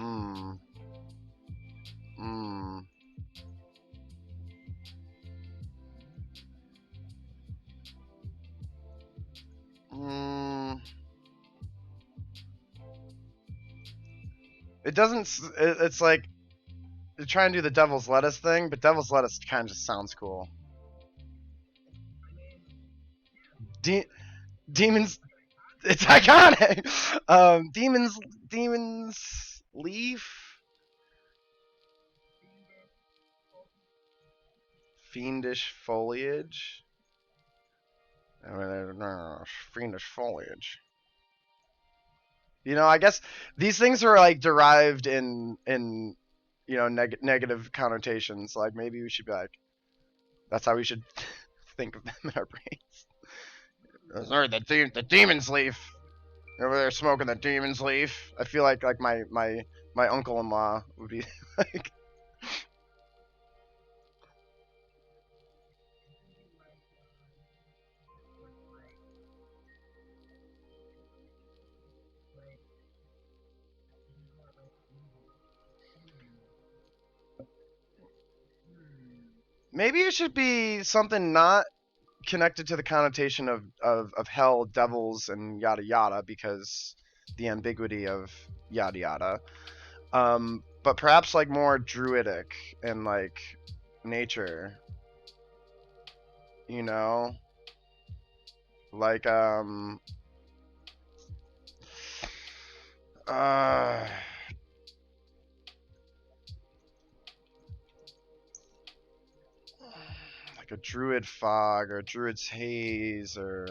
A: Mmm. Mmm. Mmm. It doesn't. It's like they're trying to do the devil's lettuce thing, but devil's lettuce kind of just sounds cool. Demons. It's iconic. Demons leaf. Fiendish foliage. Fiendish foliage. You know, I guess these things are like derived in you know negative connotations. Like maybe we should be like, that's how we should think of them in our brains. Sorry, the demon's leaf. Over there smoking the demon's leaf. I feel like my uncle-in-law would be like. Maybe it should be something not connected to the connotation of hell, devils, and yada yada because the ambiguity of yada yada. But perhaps like more druidic and like nature. You know, like uh like a druid fog or a druid's haze or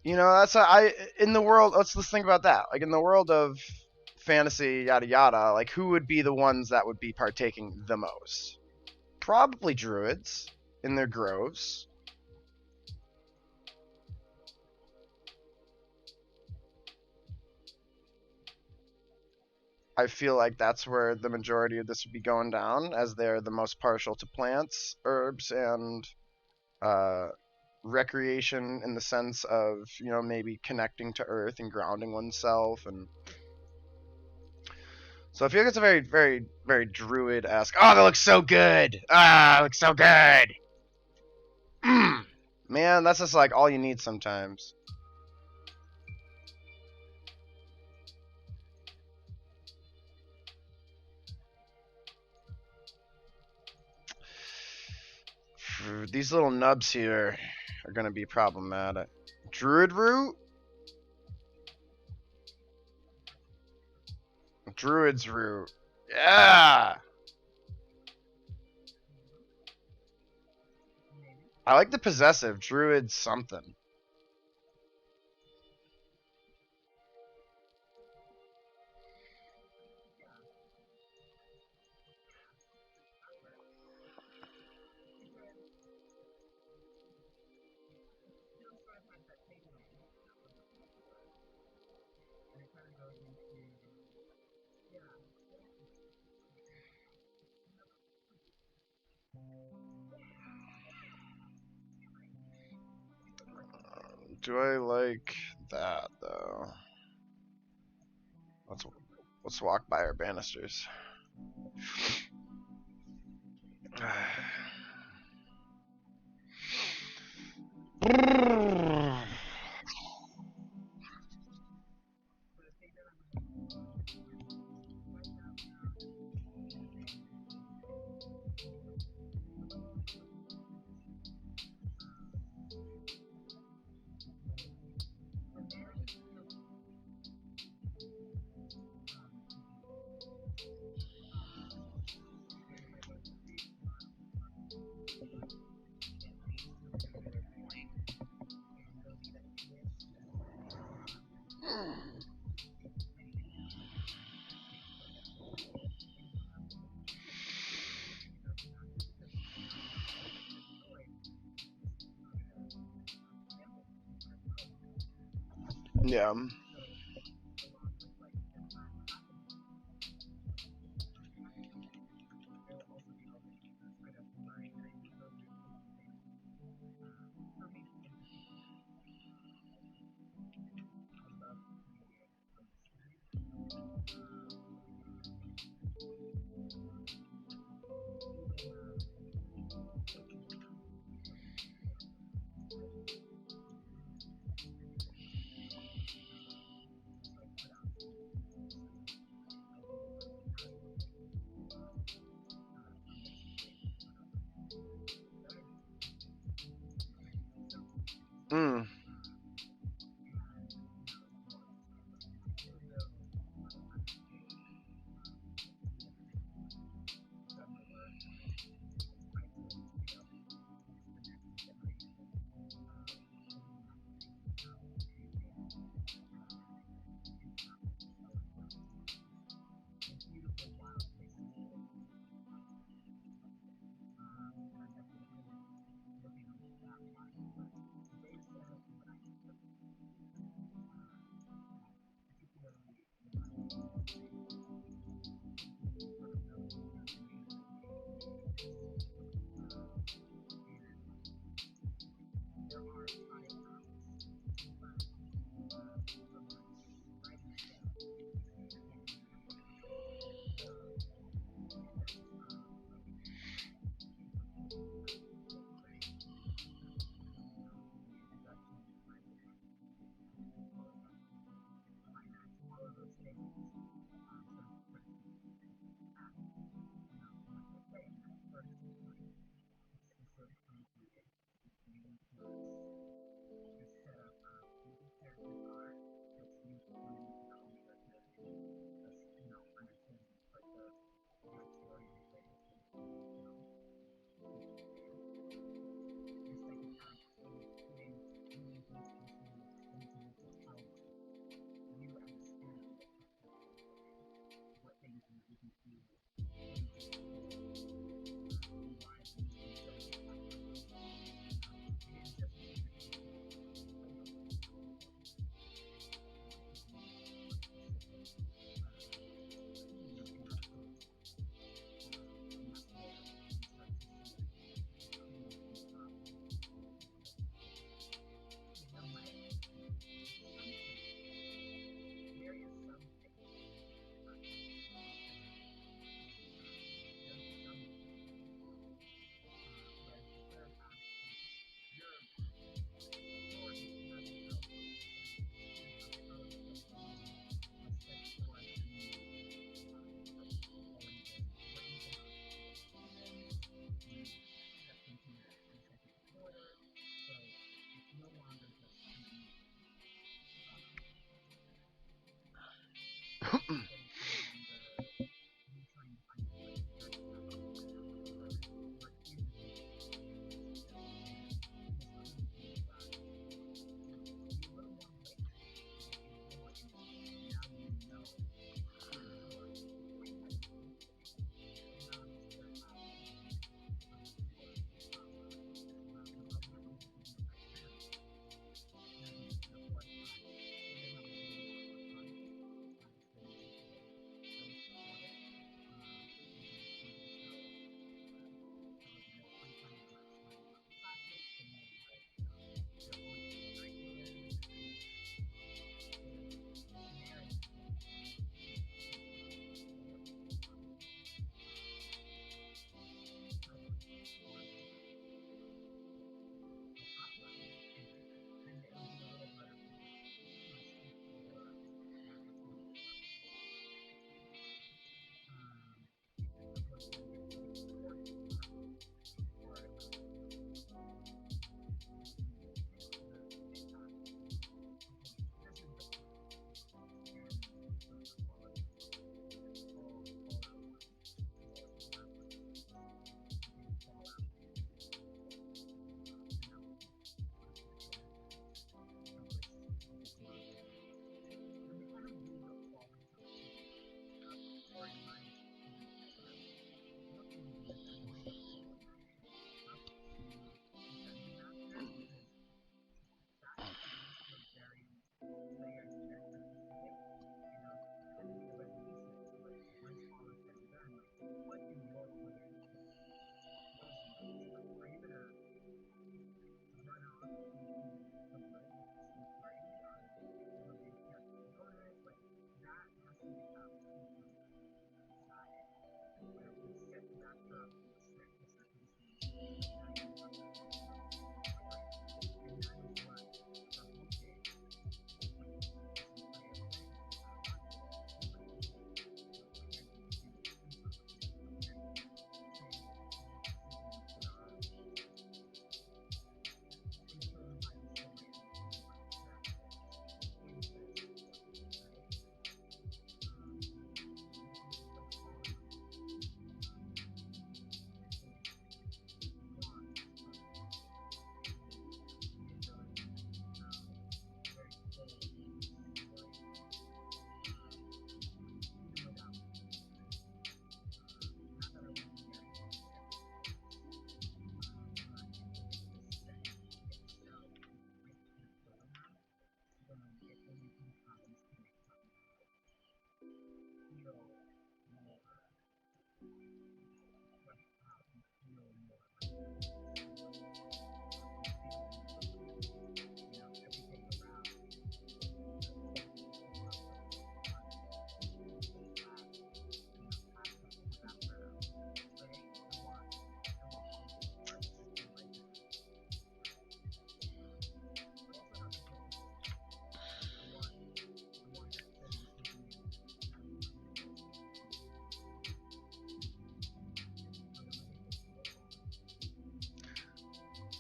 A: you know that's I in the world. Let's think about that. Like in the world of fantasy, yada yada. Like who would be the ones that would be partaking the most? Probably druids in their groves. I feel like that's where the majority of this would be going down, as they're the most partial to plants, herbs, and uh, recreation in the sense of you know maybe connecting to earth and grounding oneself. And so I feel like it's a very druid-esque. Oh, that looks so good. Ah, it looks so good. Mm. Man, that's just like all you need sometimes. These little nubs here are gonna be problematic. Druid root? Druid's root. Yeah! I like the possessive. Druid something. Do I like that though? Let's let's walk by our banisters. Yeah. Mm.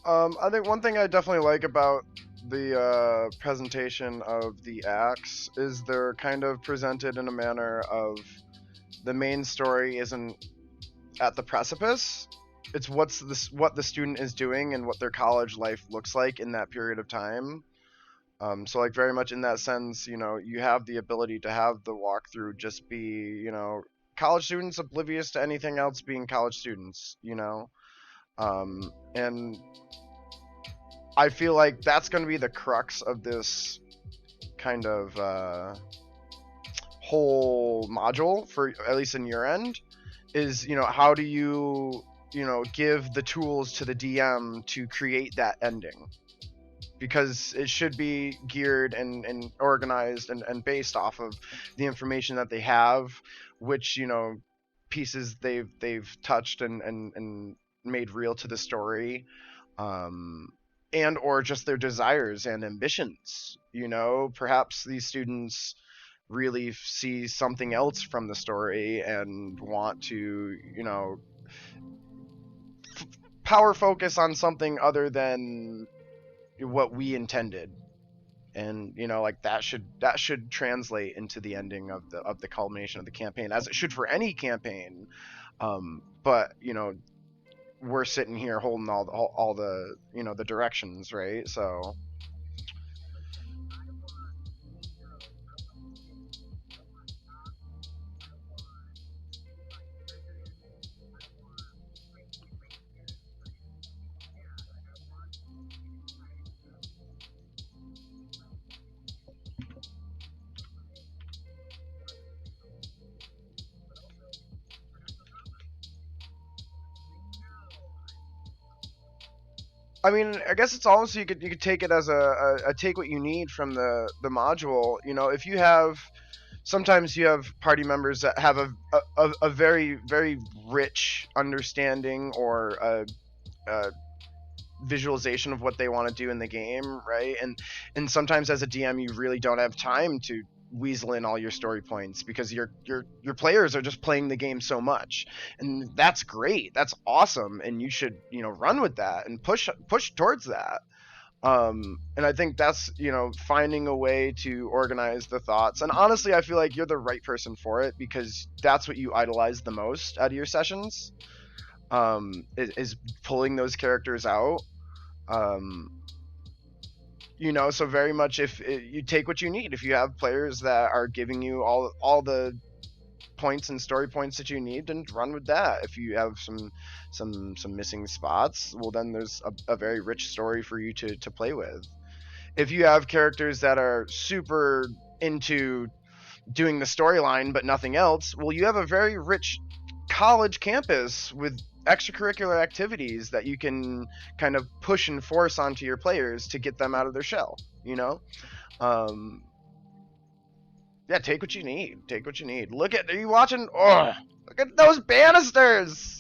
A: I think one thing I definitely like about the presentation of the acts is they're kind of presented in a manner of the main story isn't at the precipice. It's what the student is doing and what their college life looks like in that period of time. So like very much in that sense, you have the ability to have the walkthrough just be, college students oblivious to anything else being college students. And I feel like that's going to be the crux of this kind of whole module for at least in your end is how do you give the tools to the DM to create that ending, because it should be geared and organized and based off of the information that they have, which pieces they've touched and made real to the story, um, and or just their desires and ambitions. Perhaps these students really see something else from the story and want to power focus on something other than what we intended. And like that should translate into the ending of the culmination of the campaign, as it should for any campaign. But we're sitting here holding all the the directions, right? So I mean, I guess it's also you could take it as a take what you need from the module. If you have sometimes you have party members that have a very very rich understanding or a visualization of what they want to do in the game, right? And sometimes as a DM, you really don't have time to weasel in all your story points because your players are just playing the game so much, and that's great, that's awesome, and you should run with that and push towards that. And I think that's finding a way to organize the thoughts. And honestly, I feel like you're the right person for it because that's what you idolize the most out of your sessions. Is pulling those characters out. um, so very much if you take what you need, if you have players that are giving you all the points and story points that you need, then run with that. If you have some missing spots, well then there's a very rich story for you to play with. If you have characters that are super into doing the storyline but nothing else, well, you have a very rich college campus with extracurricular activities that you can kind of push and force onto your players to get them out of their shell. You know, um, yeah, take what you need. Take what you need. Are you watching? Oh, look at those banisters.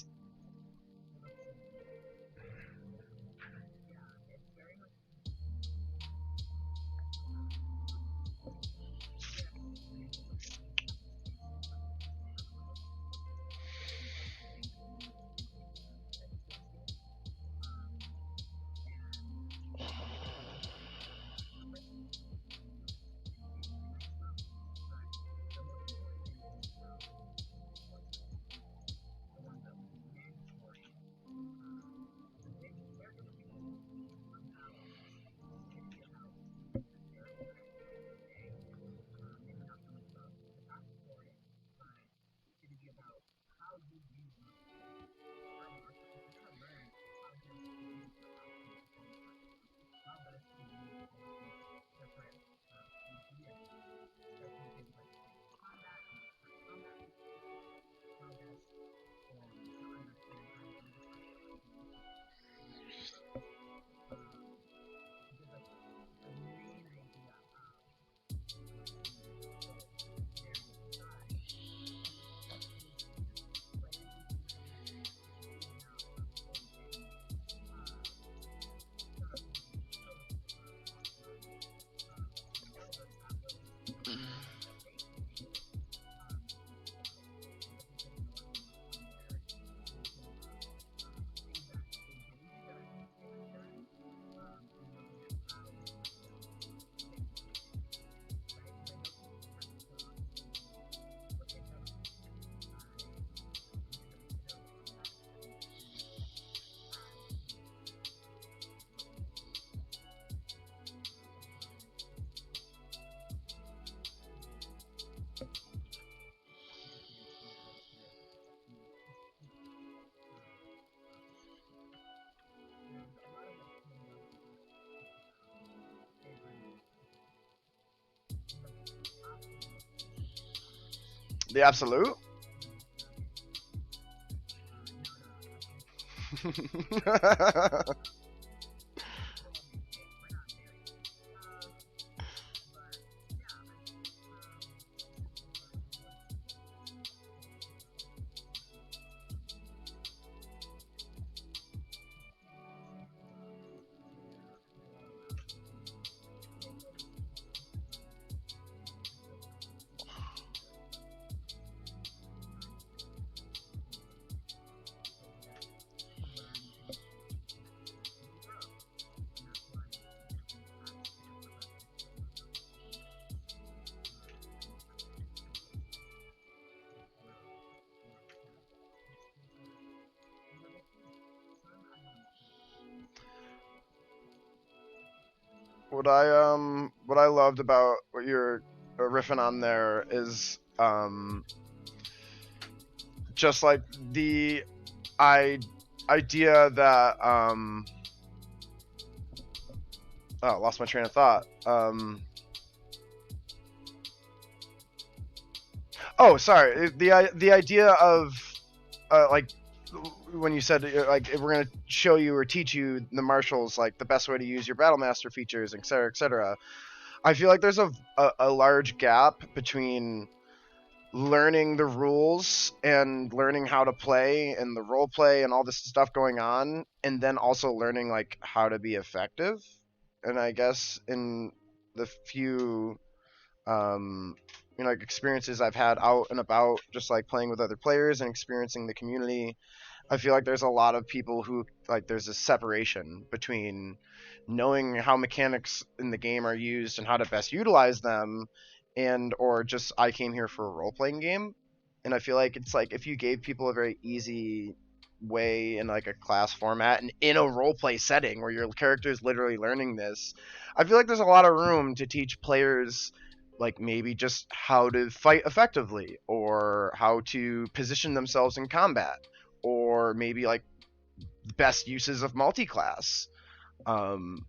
A: The absolute. What I loved about what you're riffing on there is just like the I idea that oh, lost my train of thought. Oh, sorry. The idea of like when you said like if we're gonna show you or teach you the marshals like the best way to use your battle master features, et cetera, et cetera. I feel like there's a large gap between learning the rules and learning how to play and the role play and all this stuff going on, and then also learning like how to be effective. And I guess in the few like experiences I've had out and about, just like playing with other players and experiencing the community, I feel like there's a lot of people who like there's a separation between knowing how mechanics in the game are used and how to best utilize them, and or just I came here for a role playing game. And I feel like it's like if you gave people a very easy way in like a class format and in a role play setting where your character is literally learning this, I feel like there's a lot of room to teach players like maybe just how to fight effectively or how to position themselves in combat or maybe like best uses of multi-class. Um,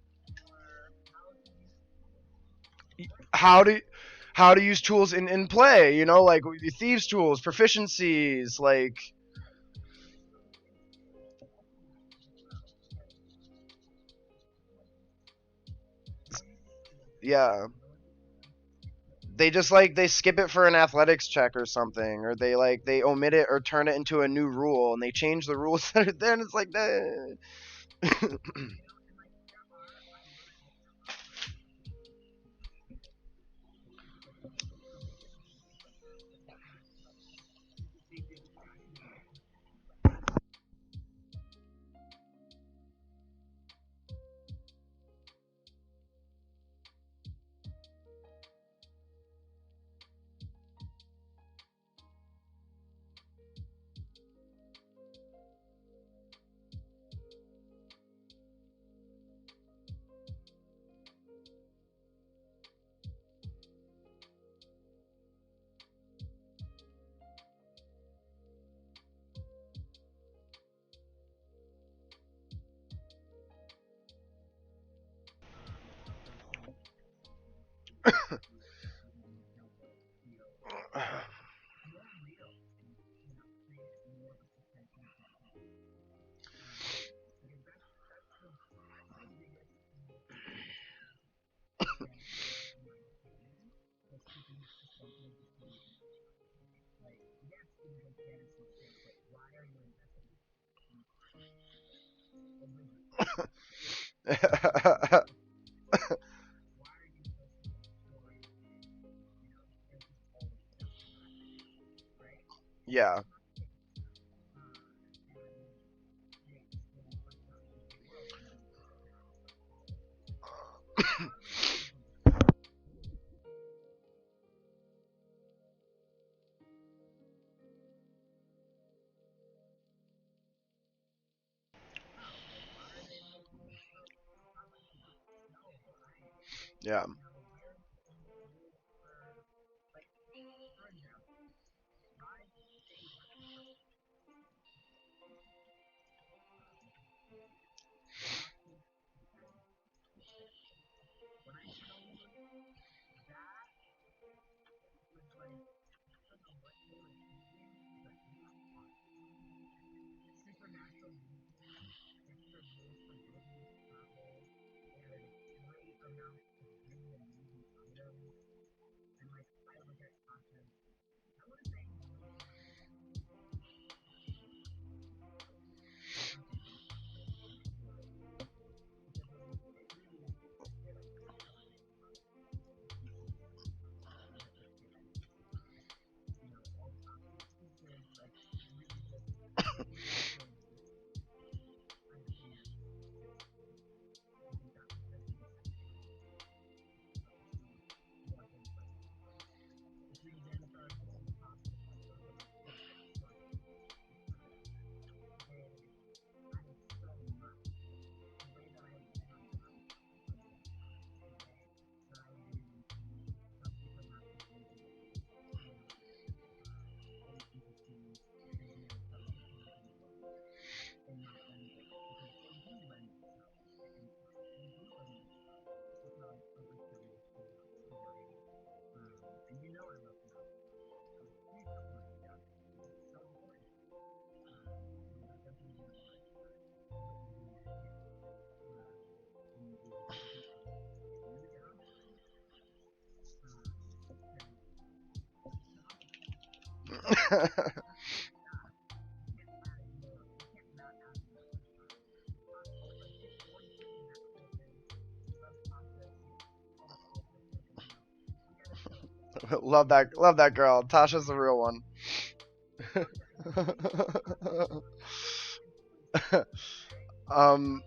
A: how to use tools in play, you know, like thieves tools, proficiencies, like yeah. They just like they skip it for an athletics check or something, or they omit it or turn it into a new rule and they change the rules that are there and it's like yeah. Yeah. Love that girl. Tasha's the real one. um,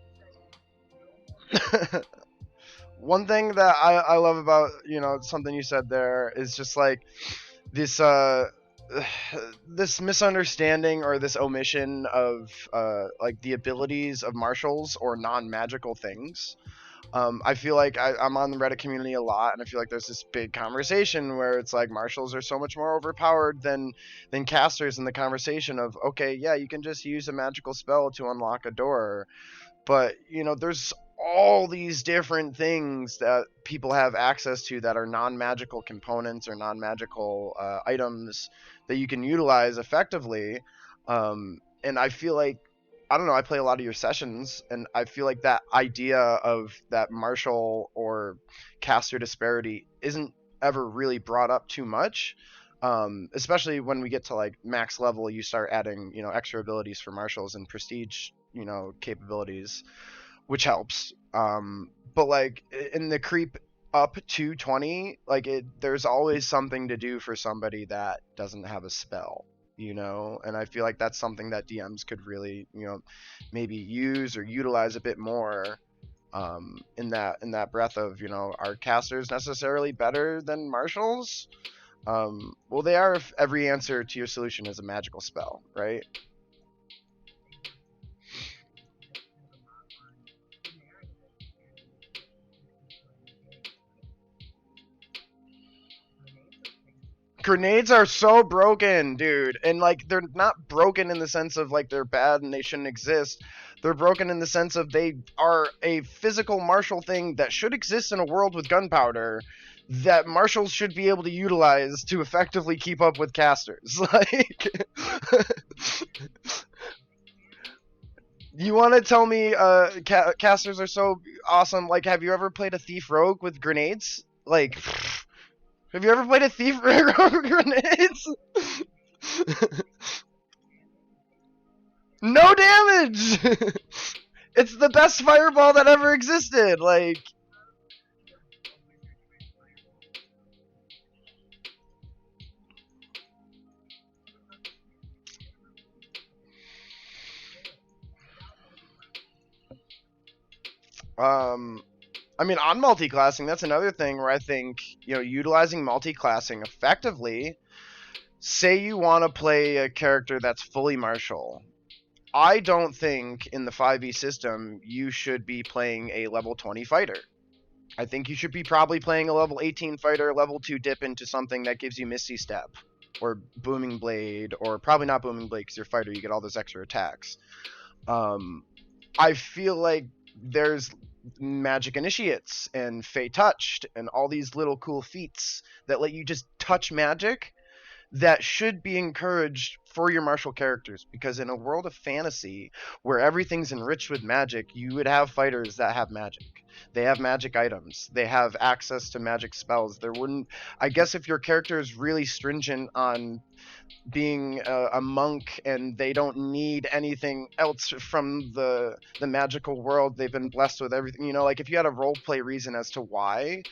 A: one thing that I love about something you said there is just like this this misunderstanding or this omission of like the abilities of martials or non-magical things. I feel like I'm on the Reddit community a lot, and I feel like there's this big conversation where it's like marshals are so much more overpowered than casters in the conversation of, okay, yeah, you can just use a magical spell to unlock a door, but there's all these different things that people have access to that are non-magical components or non-magical items that you can utilize effectively. And I feel like, I don't know, I play a lot of your sessions, and I feel like that idea of that martial or caster disparity isn't ever really brought up too much. Especially when we get to like max level, you start adding extra abilities for martials and prestige capabilities, which helps. But like in the creep up to 20, like there's always something to do for somebody that doesn't have a spell, and I feel like that's something that DMs could really, maybe use or utilize a bit more. In that breath of, are casters necessarily better than marshals? Well, they are if every answer to your solution is a magical spell, right? Grenades are so broken, dude. And like they're not broken in the sense of like they're bad and they shouldn't exist. They're broken in the sense of they are a physical martial thing that should exist in a world with gunpowder that marshals should be able to utilize to effectively keep up with casters. Like you want to tell me casters are so awesome? Like have you ever played a thief rogue with grenades? Like have you ever played a thief rogue with grenades? No damage. It's the best fireball that ever existed. Like, um, I mean, on multi-classing, that's another thing where I think utilizing multi-classing effectively. Say you want to play a character that's fully martial. I don't think in the 5e system you should be playing a level 20 fighter. I think you should be probably playing a level 18 fighter, level 2 dip into something that gives you Misty Step or Booming Blade, or probably not Booming Blade because you're a fighter, you get all those extra attacks. I feel like there's magic initiates and Fey Touched and all these little cool feats that let you just touch magic that should be encouraged for your martial characters, because in a world of fantasy where everything's enriched with magic, you would have fighters that have magic. They have magic items. They have access to magic spells. There wouldn't, I guess, if your character is really stringent on being a monk and they don't need anything else from the magical world, they've been blessed with everything. Like if you had a role play reason as to why,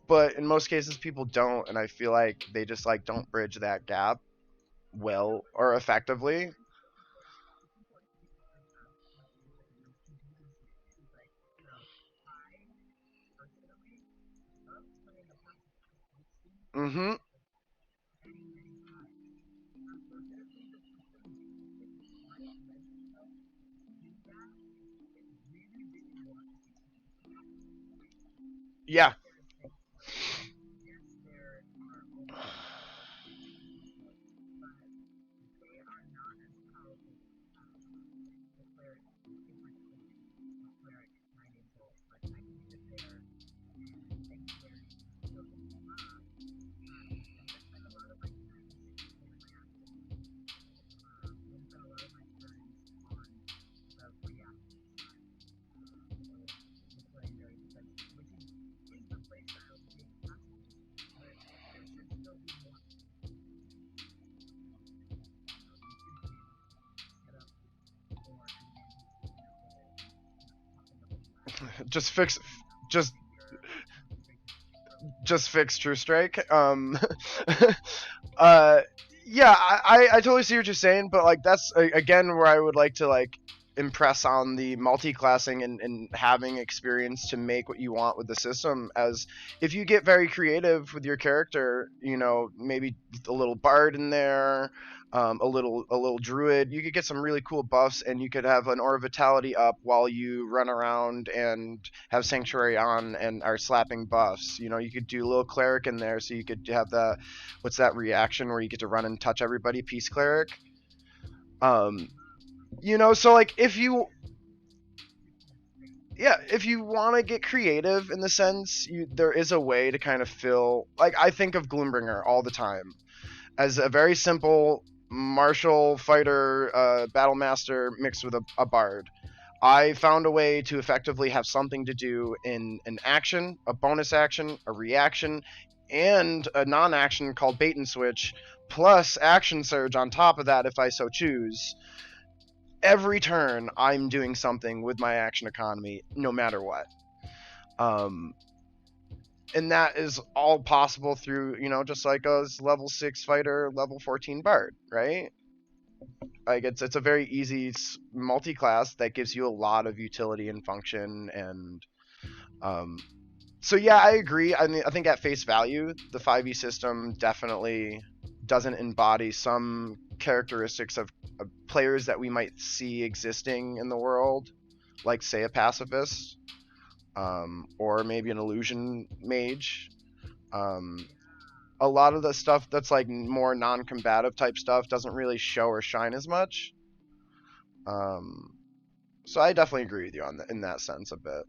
A: but in most cases people don't, and I feel like they just like don't bridge that gap well or effectively. Mm-hmm. Yeah. just fix just just fix True Strike. uh, yeah, I totally see what you're saying, but like that's again where I would like to like impress on the multi-classing and having experience to make what you want with the system. As if you get very creative with your character, maybe a little bard in there, a little druid, you could get some really cool buffs, and you could have an aura vitality up while you run around and have sanctuary on and are slapping buffs. You could do a little cleric in there, so you could have that. What's that reaction where you get to run and touch everybody? Peace cleric. Um, so like if you, yeah, if you want to get creative in the sense, there is a way to kind of fill. Like I think of Gloombringer all the time as a very simple martial fighter, battle master mixed with a bard. I found a way to effectively have something to do in an action, a bonus action, a reaction, and a non-action called bait and switch, plus action surge on top of that if I so choose. Every turn, I'm doing something with my action economy, no matter what. Um, and that is all possible through, just like a level 6 fighter, level 14 bard, right? Like it's a very easy multi-class that gives you a lot of utility and function. And um, so yeah, I agree. I mean, I think at face value, the 5e system definitely doesn't embody some characteristics of players that we might see existing in the world, like say a pacifist, or maybe an illusion mage. Um, a lot of the stuff that's like more non-combative type stuff doesn't really show or shine as much. Um, so I definitely agree with you on in that sense a bit.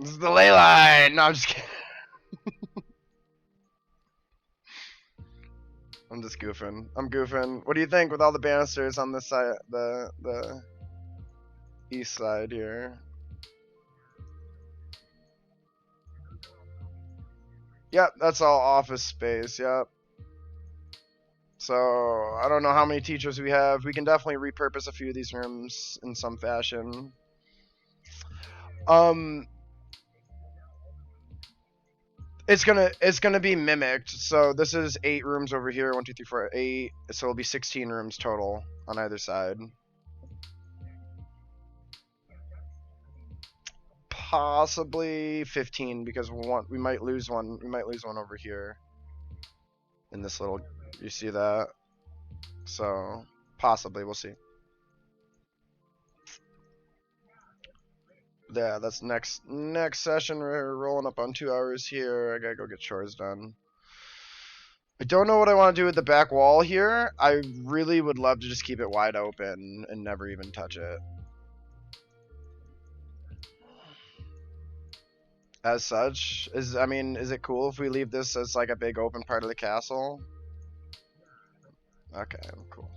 A: This is the ley line. No, I'm just kidding. I'm just goofing. I'm goofing. What do you think with all the banisters on this side, the east side here? Yep, that's all office space. Yep. So I don't know how many teachers we have. We can definitely repurpose a few of these rooms in some fashion. It's gonna be mimicked. So this is 8 rooms over here. 1, 2, 3, 4, 8. So it'll be 16 rooms total on either side. Possibly 15 because we might lose one. We might lose one over here. In this little, you see that? So possibly, we'll see. Yeah, that's next session. We're rolling up on 2 hours here. I gotta go get chores done. I don't know what I want to do with the back wall here. I really would love to just keep it wide open and never even touch it. As such, is it cool if we leave this as like a big open part of the castle? Okay, cool.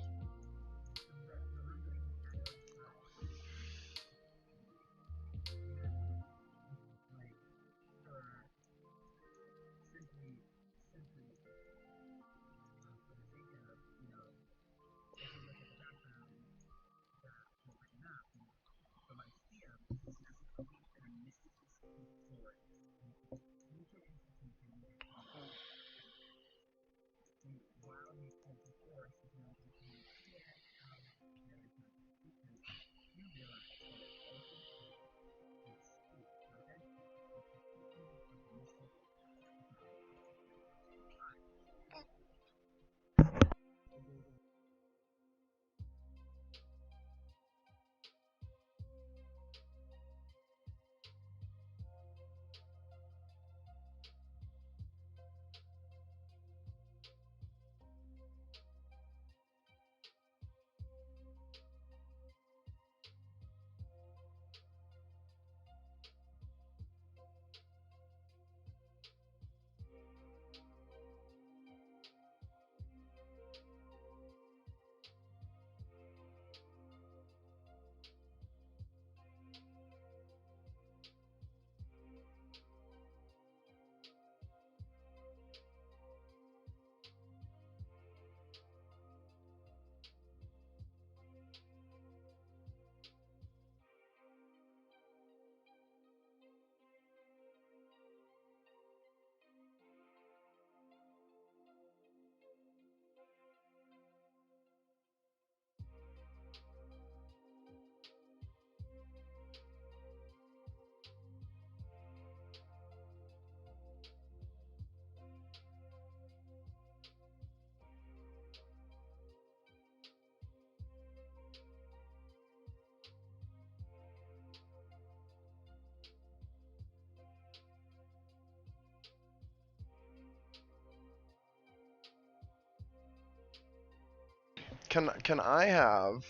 A: Can I have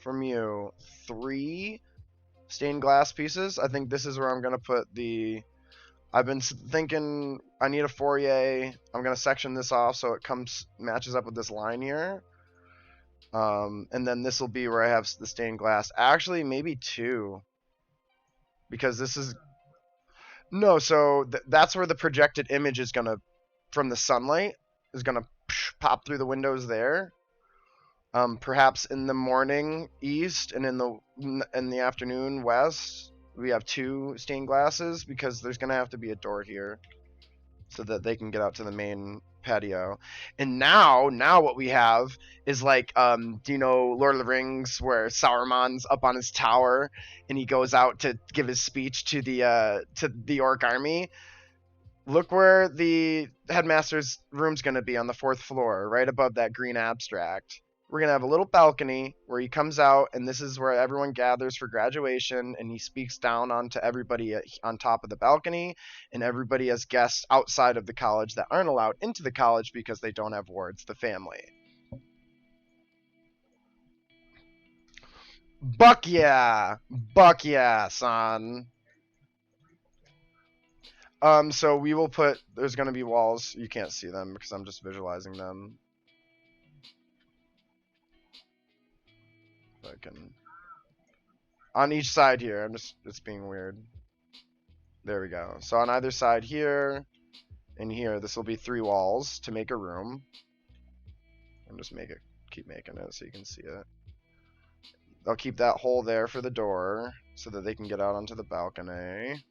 A: from you 3 stained glass pieces? I think this is where I'm gonna put the. I've been thinking I need a foyer. I'm gonna section this off so it matches up with this line here. And then this will be where I have the stained glass. Actually, maybe 2, because this is no. So that's where the projected image is gonna, from the sunlight, is gonna pop through the windows there. Perhaps in the morning east and in the afternoon west, we have 2 stained glasses because there's gonna have to be a door here so that they can get out to the main patio. And now what we have is like, do you know Lord of the Rings where Sauron's up on his tower and he goes out to give his speech to the orc army? Look where the headmaster's room's gonna be, on the 4th floor, right above that green abstract. We're gonna have a little balcony where he comes out, and this is where everyone gathers for graduation, and he speaks down onto everybody on top of the balcony, and everybody as guests outside of the college that aren't allowed into the college because they don't have wards, the family. Buck yeah, son. So we will put. There's gonna be walls. You can't see them because I'm just visualizing them. If I can. On each side here. It's being weird. There we go. So on either side here and here, this will be 3 walls to make a room. And just keep making it so you can see it. I'll keep that hole there for the door so that they can get out onto the balcony.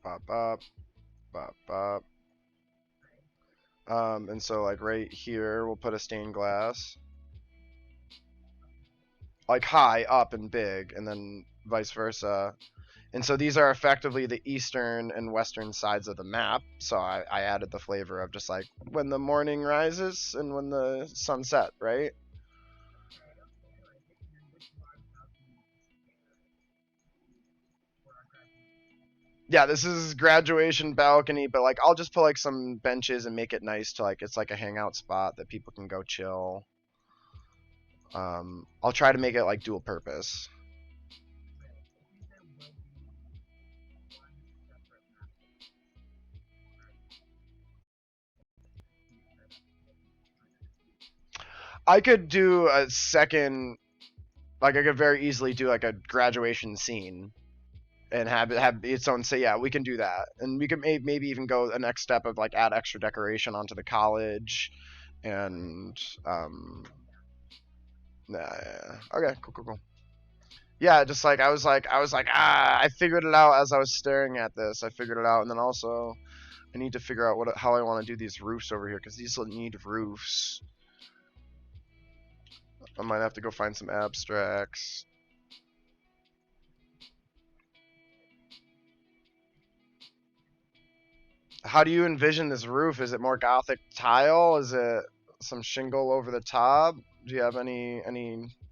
A: Bop, bop, bop, bop. And so like right here, we'll put a stained glass. Like high, up, and big, and then vice versa. And so these are effectively the eastern and western sides of the map. So I added the flavor of just like when the morning rises and when the sun set, right? Yeah, this is graduation balcony, but like I'll just put like some benches and make it nice to like it's like a hangout spot that people can go chill. I'll try to make it like dual purpose. I could do a second, like I could very easily do like a graduation scene and have its own say. Yeah, we can do that, and we could maybe even go the next step of like add extra decoration onto the college, and yeah. Okay, cool. Yeah, just like I was like I figured it out as I was staring at this. I figured it out, and then also I need to figure out how I want to do these roofs over here because these will need roofs. I might have to go find some abstracts. How do you envision this roof? Is it more gothic tile? Is it some shingle over the top? Do you have any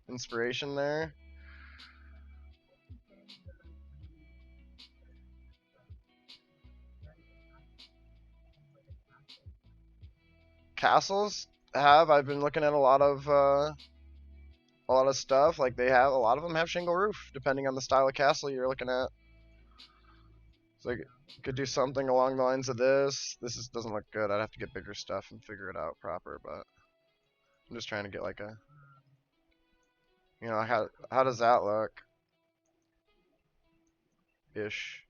A: inspiration there? Castles have. I've been looking at a lot of stuff. Like they have a lot of them have shingle roof, depending on the style of castle you're looking at. So you could do something along the lines of this. Doesn't look good. I'd have to get bigger stuff and figure it out proper. But I'm just trying to get like a, how does that look? Ish.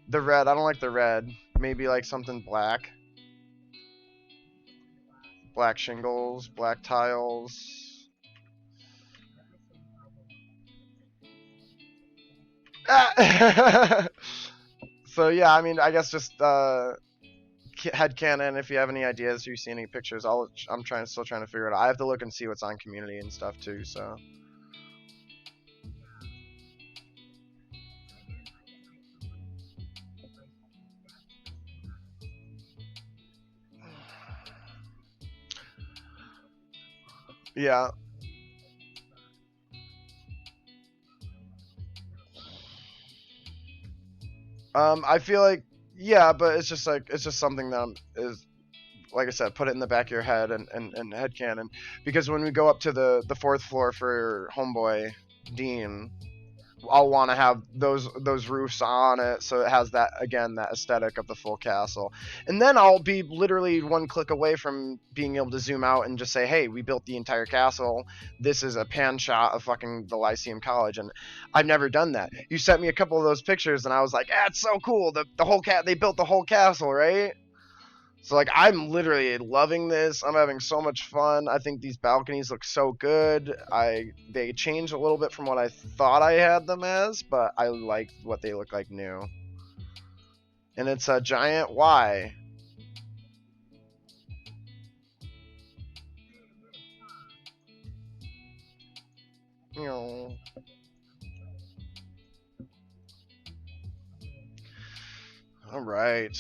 A: The red. I don't like the red. Maybe like something black. Black shingles, black tiles. Ah! So yeah, I mean, I guess just head canon. If you have any ideas, or you see any pictures, I'm still trying to figure it out. I have to look and see what's on community and stuff too. So yeah, I feel like yeah, but it's just something that is like I said, put it in the back of your head and head canon because when we go up to the 4th floor for Homeboy Dean, I'll want to have those roofs on it, so it has that again that aesthetic of the full castle. And then I'll be literally one click away from being able to zoom out and just say, "Hey, we built the entire castle. This is a pan shot of fucking the Lyceum College." And I've never done that. You sent me a couple of those pictures, and I was like, "Ah, it's so cool. The whole they built the whole castle, right?" So like I'm literally loving this. I'm having so much fun. I think these balconies look so good. They change a little bit from what I thought I had them as, but I like what they look like new. And it's a giant Y. You know. All right.